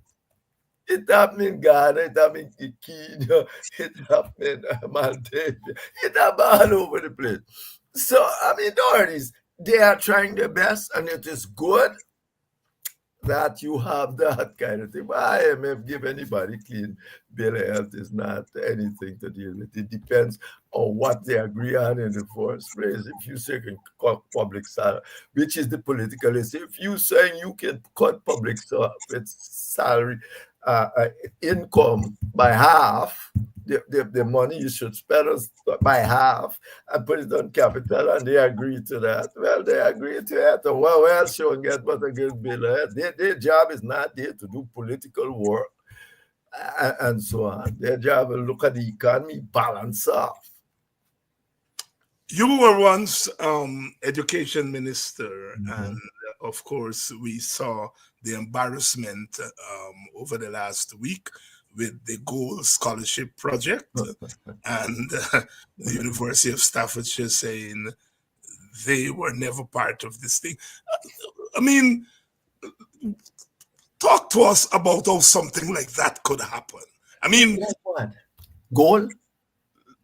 Speaker 6: It happened in Ghana, it happened in Kenya, it happened in Maldives, it happened all over the place. So, the authorities, they are trying their best, and it is good that you have that kind of thing. But IMF give anybody clean bill of health is not anything to deal with. It depends on what they agree on in the first place. If you say you can cut public salary, which is the political issue, if you saying you can cut public salary income by half, the money you should spend by half and put it on capital, and they agree to that. Well, they agree to it. Well, sure, get but a good bill. Their job is not there to do political work and so on. Their job is look at the economy, balance off.
Speaker 3: You were once education minister, and of course, we saw the embarrassment over the last week with the Gold Scholarship Project and the University of Staffordshire saying they were never part of this thing. Talk to us about how something like that could happen.
Speaker 6: What? Gold?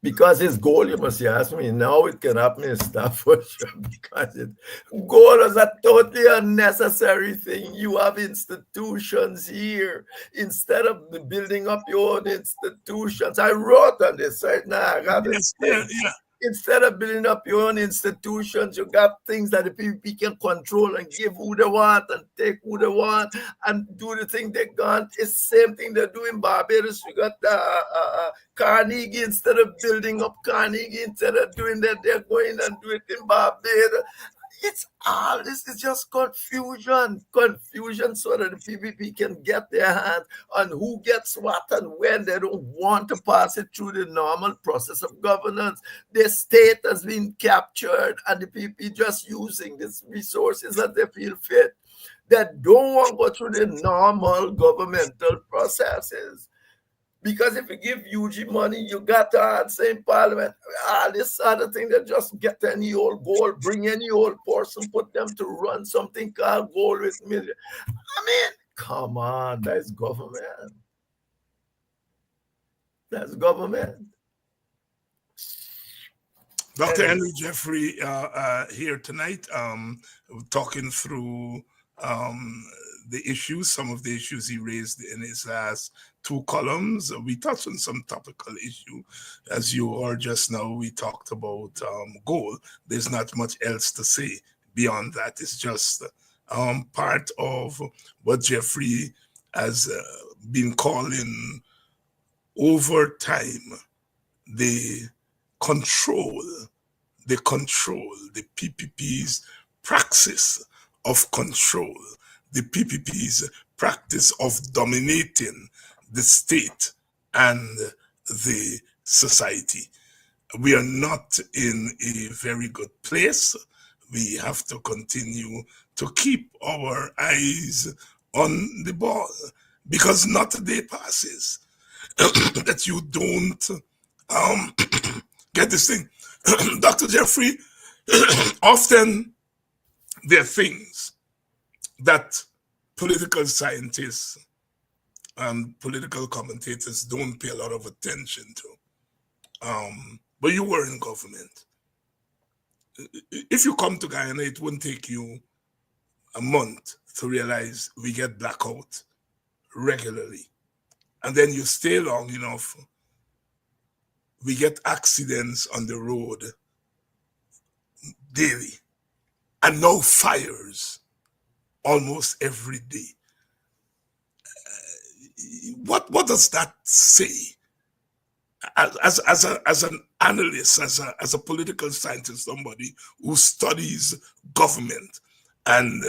Speaker 6: Because it's gold, you must ask me. Now it can happen in Staffordshire because gold is a totally unnecessary thing. You have institutions here. Instead of building up your own institutions, I wrote on this right now. Instead of building up your own institutions, you got things that the people can control and give who they want and take who they want and do the thing they want. It's the same thing they do in Barbados. You got Carnegie. Instead of building up Carnegie, instead of doing that, they're going and do it in Barbados. It's all this is just confusion so that the PPP can get their hands on who gets what and when. They don't want to pass it through the normal process of governance. Their state has been captured and the PPP just using these resources as they feel fit. They don't want to go through the normal governmental processes. Because if you give UG money, you got to answer in Parliament. This other thing, that just get any old goal, bring any old person, put them to run something called Gold with Million. Come on, that's government. That's government.
Speaker 3: Dr. Henry Jeffrey here tonight, talking through the issues, some of the issues he raised in his last two columns. We touched on some topical issue. As you heard just now, we talked about goal. There's not much else to say beyond that. It's just part of what Jeffrey has been calling over time the PPP's praxis of control, the PPP's practice of dominating the state and the society. We are not in a very good place. We have to continue to keep our eyes on the ball, because not a day passes that you don't get this thing. Dr. Jeffrey, often there are things that political scientists and political commentators don't pay a lot of attention to. But you were in government. If you come to Guyana, it won't take you a month to realize we get blackout regularly. And then you stay long enough, we get accidents on the road daily. And now fires almost every day. What does that say? As an analyst, as a political scientist, somebody who studies government, and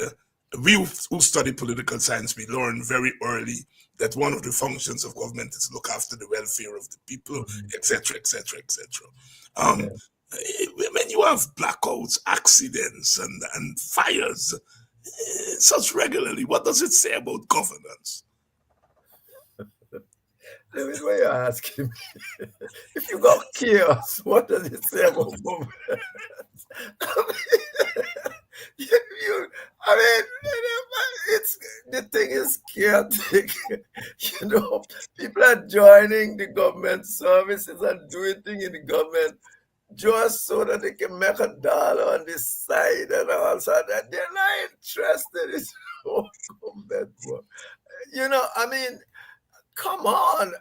Speaker 3: we who study political science, we learn very early that one of the functions of government is to look after the welfare of the people, etc., etc., etc. When you have blackouts, accidents, and fires such regularly, what does it say about governance?
Speaker 6: David, why you asking me? If you got chaos, what does it say about governance? It's the thing is chaotic. People are joining the government services and doing things in the government just so that they can make $1 on this side and all that. They're not interested in government work. Come on.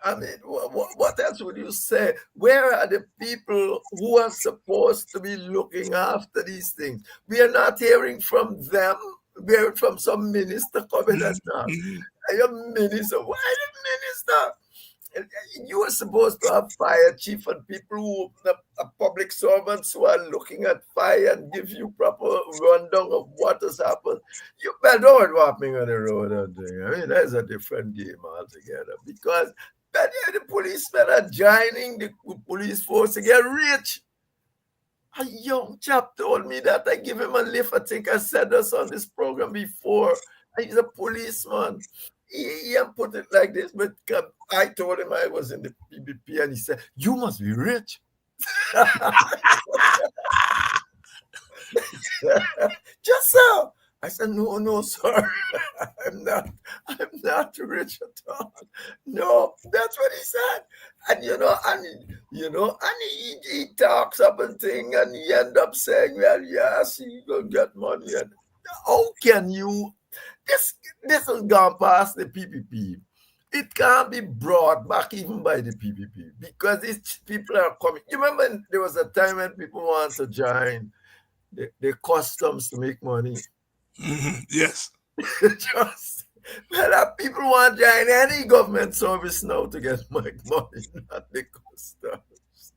Speaker 6: What else would you say? Where are the people who are supposed to be looking after these things? We are not hearing from them. We're hearing from some minister coming and now. Are minister? Why the minister? You are supposed to have fire chief and people who are public servants who are looking at fire and give you proper rundown of what has happened. You better don't want me on the road and thing. That's a different game altogether, because the policemen are joining the police force to get rich. A young chap told me that. I give him a lift. I think I said this on this program before. He's a policeman. He put it like this, but I told him I was in the PPP, and he said, "You must be rich." Just so. I said, "No, sir. I'm not rich at all." No, that's what he said. And he talks up and thing, and he end up saying, "Well, yes, he gonna get money." And how can you? This has gone past the PPP. It can't be brought back even by the PPP, because these people are coming. You remember there was a time when people wanted to join the customs to make money?
Speaker 3: Yes.
Speaker 6: People want to join any government service now to get money, not the customs.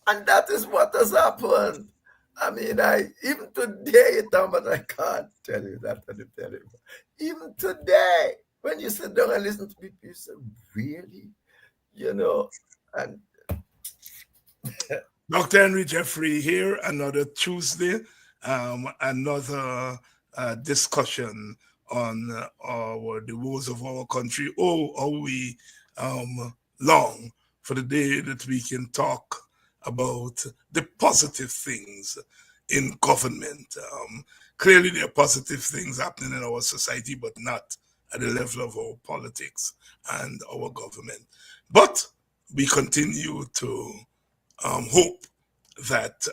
Speaker 6: And that is what has happened. Even today, but I can't tell you that. Even today, when you sit down and listen to people, you say, really? And
Speaker 3: Dr. Henry Jeffrey here, another Tuesday, another discussion on the woes of our country. How we long for the day that we can talk about the positive things in government. Clearly, there are positive things happening in our society, but not at the level of our politics and our government. But we continue to hope that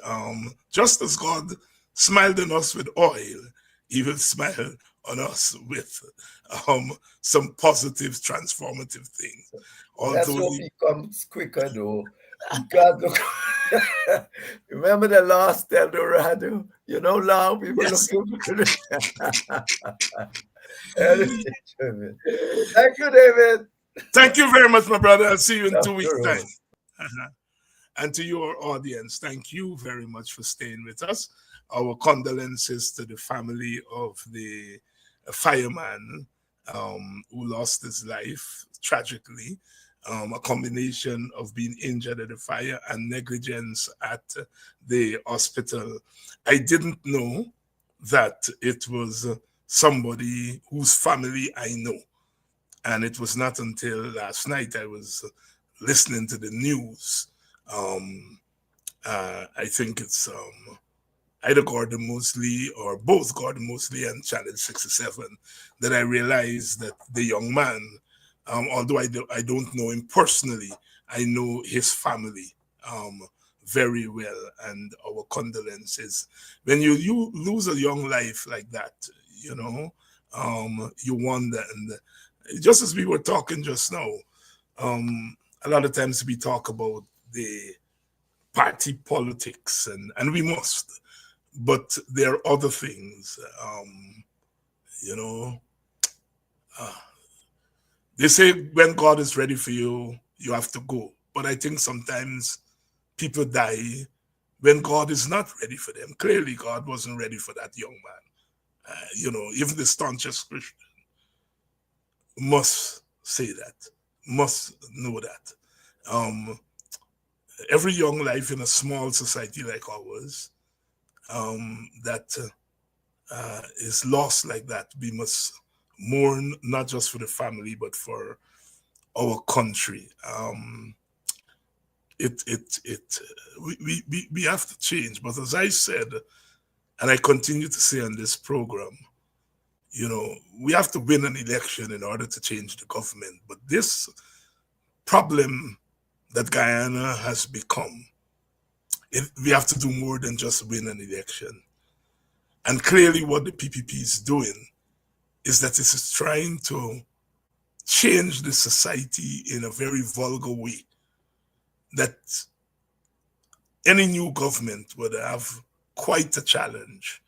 Speaker 3: just as God smiled on us with oil, he will smile on us with some positive, transformative things.
Speaker 6: Let's
Speaker 3: Although
Speaker 6: hope he comes quicker though. Because look, remember the last Eldorado? You know, now people
Speaker 3: Yes.
Speaker 6: looking for it. Thank you, David.
Speaker 3: Thank you very much, my brother. I'll see you in 2 weeks'
Speaker 6: After all.
Speaker 3: time. And to your audience, thank you very much for staying with us. Our condolences to the family of the fireman who lost his life tragically. A combination of being injured at the fire and negligence at the hospital. I didn't know that it was somebody whose family I know. And it was not until last night I was listening to the news. I think it's either Gordon Mosley or both Gordon Mosley and Channel 67 that I realized that the young man, although I don't know him personally, I know his family very well, and our condolences. When you lose a young life like that, you know, you wonder. And just as we were talking just now, a lot of times we talk about the party politics, and we must, but there are other things, you know. They say when God is ready for you, you have to go. But I think sometimes people die when God is not ready for them. Clearly, God wasn't ready for that young man. You know, even the staunchest Christian must say that, must know that. Every young life in a small society like ours that is lost like that, we must mourn not just for the family but for our country. We have to change. But as I said, and I continue to say on this program, you know, we have to win an election in order to change the government. But this problem that Guyana has become, we have to do more than just win an election. And clearly what the PPP is doing is that it is trying to change the society in a very vulgar way, that any new government would have quite a challenge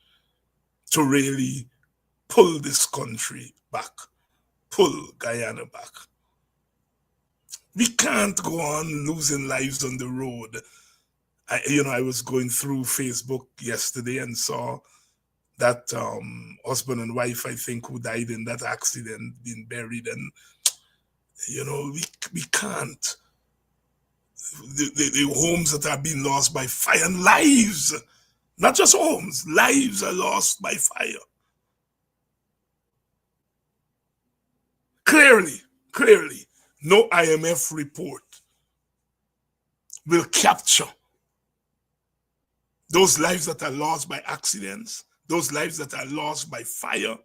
Speaker 3: to really pull this country back, pull Guyana back. We can't go on losing lives on the road. I was going through Facebook yesterday and saw that husband and wife, I think, who died in that accident, being buried. And, you know, we can't. The homes that are being lost by fire, and lives, not just homes, lives are lost by fire. Clearly, no IMF report will capture those lives that are lost by accidents, those lives that are lost by fire.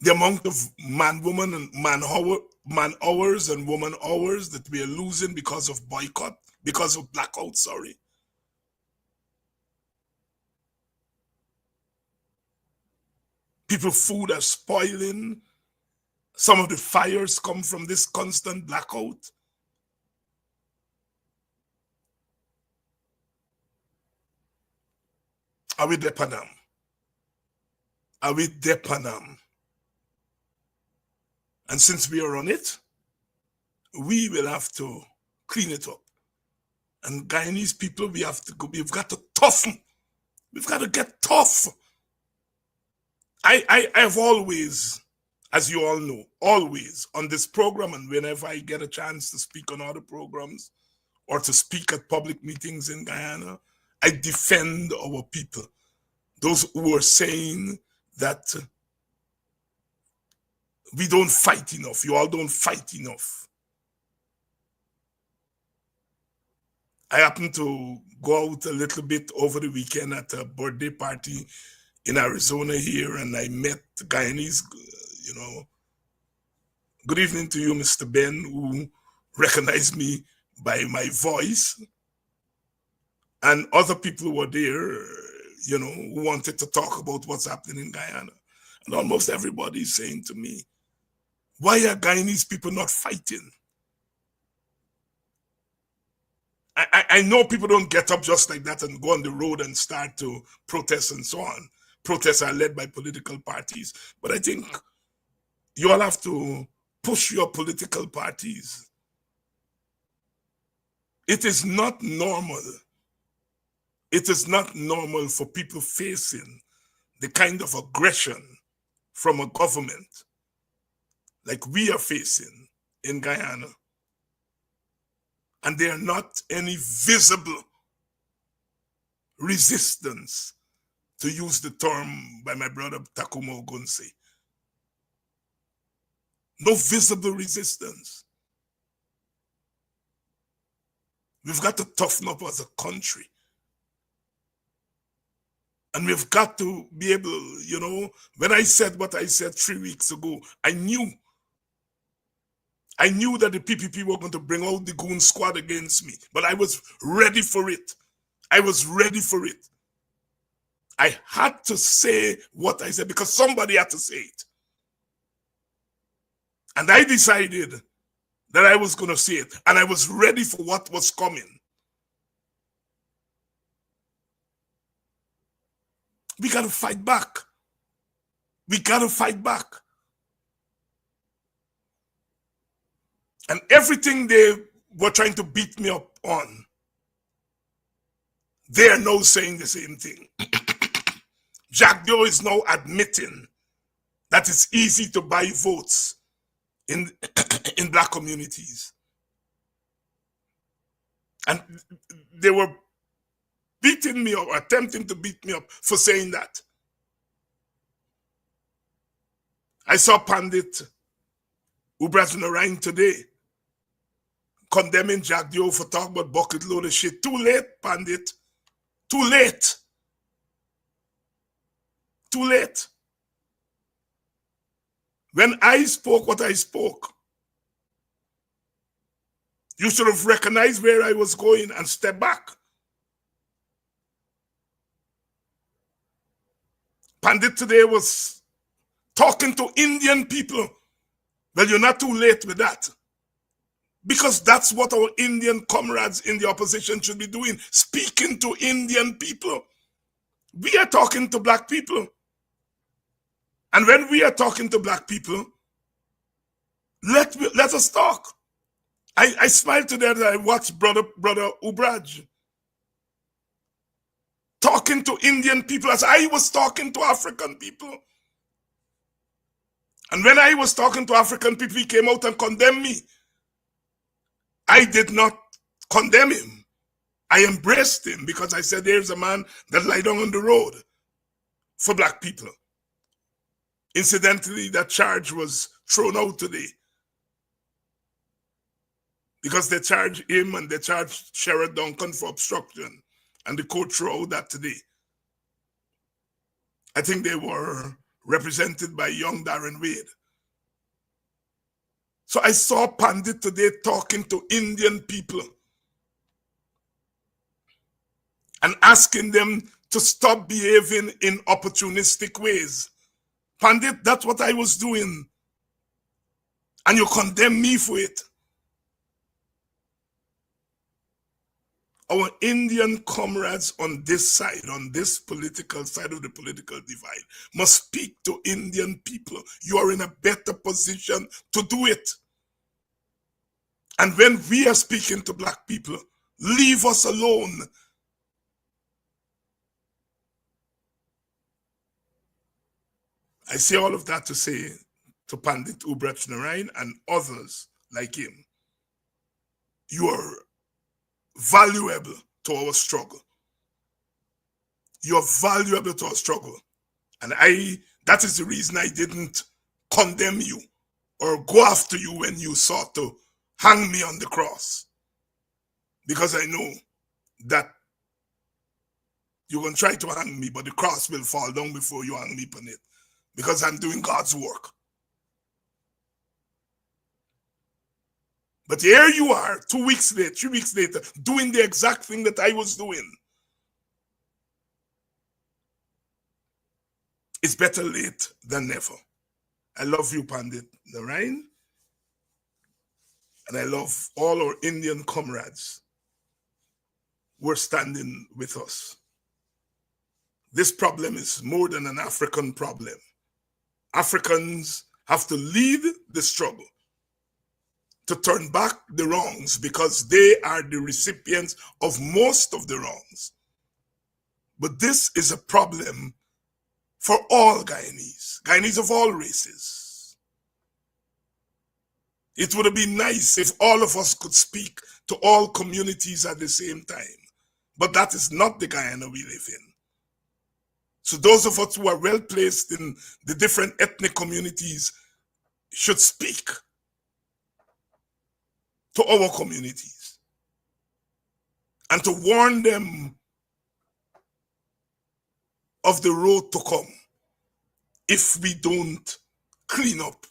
Speaker 3: The amount of man-woman and man-hours and woman hours that we are losing because of boycott, because of blackout, sorry. People's food are spoiling. Some of the fires come from this constant blackout. Are we depanam? Are we depanam? And since we are on it, we will have to clean it up. And Guyanese people, we've got to toughen. We've got to get tough. I have always, as you all know, always on this program, and whenever I get a chance to speak on other programs or to speak at public meetings in Guyana, I defend our people. Those who are saying that we don't fight enough, you all don't fight enough. I happened to go out a little bit over the weekend at a birthday party in Arizona here, and I met Guyanese, you know. Good evening to you, Mr. Ben, who recognized me by my voice, and other people were there, who wanted to talk about what's happening in Guyana. And almost everybody is saying to me, why are Guyanese people not fighting? I know people don't get up just like that and go on the road and start to protest and so on. Protests are led by political parties. But I think you all have to push your political parties. It is not normal. It is not normal for people facing the kind of aggression from a government like we are facing in Guyana. And there are not any visible resistance, to use the term by my brother Takuma Ogunse. No visible resistance. We've got to toughen up as a country. And we've got to be able, when I said what I said 3 weeks ago, I knew that the PPP were going to bring out the goon squad against me, but I was ready for it. I was ready for it. I had to say what I said because somebody had to say it. And I decided that I was going to say it, and I was ready for what was coming. We got to fight back. We got to fight back. And everything they were trying to beat me up on, they are now saying the same thing. Jack Doe is now admitting that it's easy to buy votes in black communities. And they were beating me up, attempting to beat me up for saying that. I saw Pandit Ubraj Narain today condemning Jack Doe for talking about bucket load of shit. Too late, Pandit. Too late. Too late. When I spoke what I spoke, you should have recognized where I was going and stepped back. Pandit today was talking to Indian people. Well, you're not too late with that. Because that's what our Indian comrades in the opposition should be doing, speaking to Indian people. We are talking to black people. And when we are talking to black people, let us talk. I smiled today that I watched brother Ubraj talking to Indian people as I was talking to African people. And when I was talking to African people, he came out and condemned me. I did not condemn him. I embraced him because I said, there's a man that lie down on the road for black people. Incidentally, that charge was thrown out today because they charged him and they charged Sherrod Duncan for obstruction, and the court threw out that today. I think they were represented by young Darren Wade. So I saw Pandit today talking to Indian people and asking them to stop behaving in opportunistic ways. Pandit, that's what I was doing. And you condemn me for it. Our Indian comrades on this side, on this political side of the political divide, must speak to Indian people. You are in a better position to do it. And when we are speaking to black people, leave us alone. I say all of that to say to Pandit Ubraj Narain and others like him, you are valuable to our struggle. You are valuable to our struggle. And that is the reason I didn't condemn you or go after you when you sought to hang me on the cross. Because I know that you're going to try to hang me, but the cross will fall down before you hang me on it. Because I'm doing God's work. But here you are, 2 weeks later, 3 weeks later, doing the exact thing that I was doing. It's better late than never. I love you, Pandit Narayan. And I love all our Indian comrades who are standing with us. This problem is more than an African problem. Africans have to lead the struggle to turn back the wrongs because they are the recipients of most of the wrongs. But this is a problem for all Guyanese of all races. It would have been nice if all of us could speak to all communities at the same time, but that is not the Guyana we live in. So those of us who are well placed in the different ethnic communities should speak to our communities and to warn them of the road to come if we don't clean up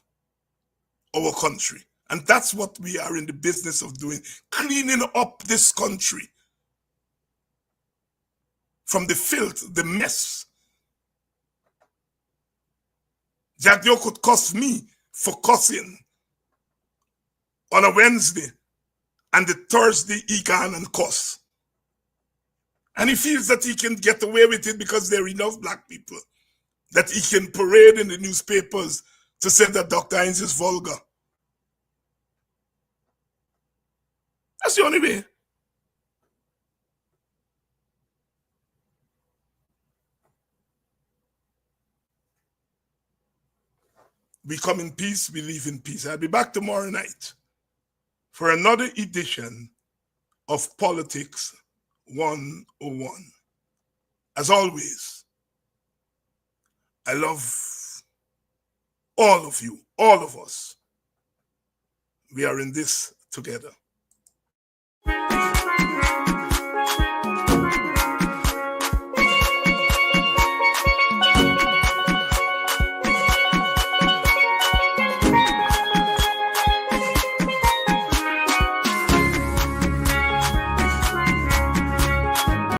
Speaker 3: our country. And that's what we are in the business of doing, cleaning up this country from the filth, the mess. Jagdio could cuss me for cussing on a Wednesday, and the Thursday he can and cuss. And he feels that he can get away with it because there are enough black people that he can parade in the newspapers to say that Dr. Hines is vulgar. That's the only way. We come in peace, we live in peace. I'll be back tomorrow night for another edition of Politics 101. As always, I love all of you, all of us. We are in this together.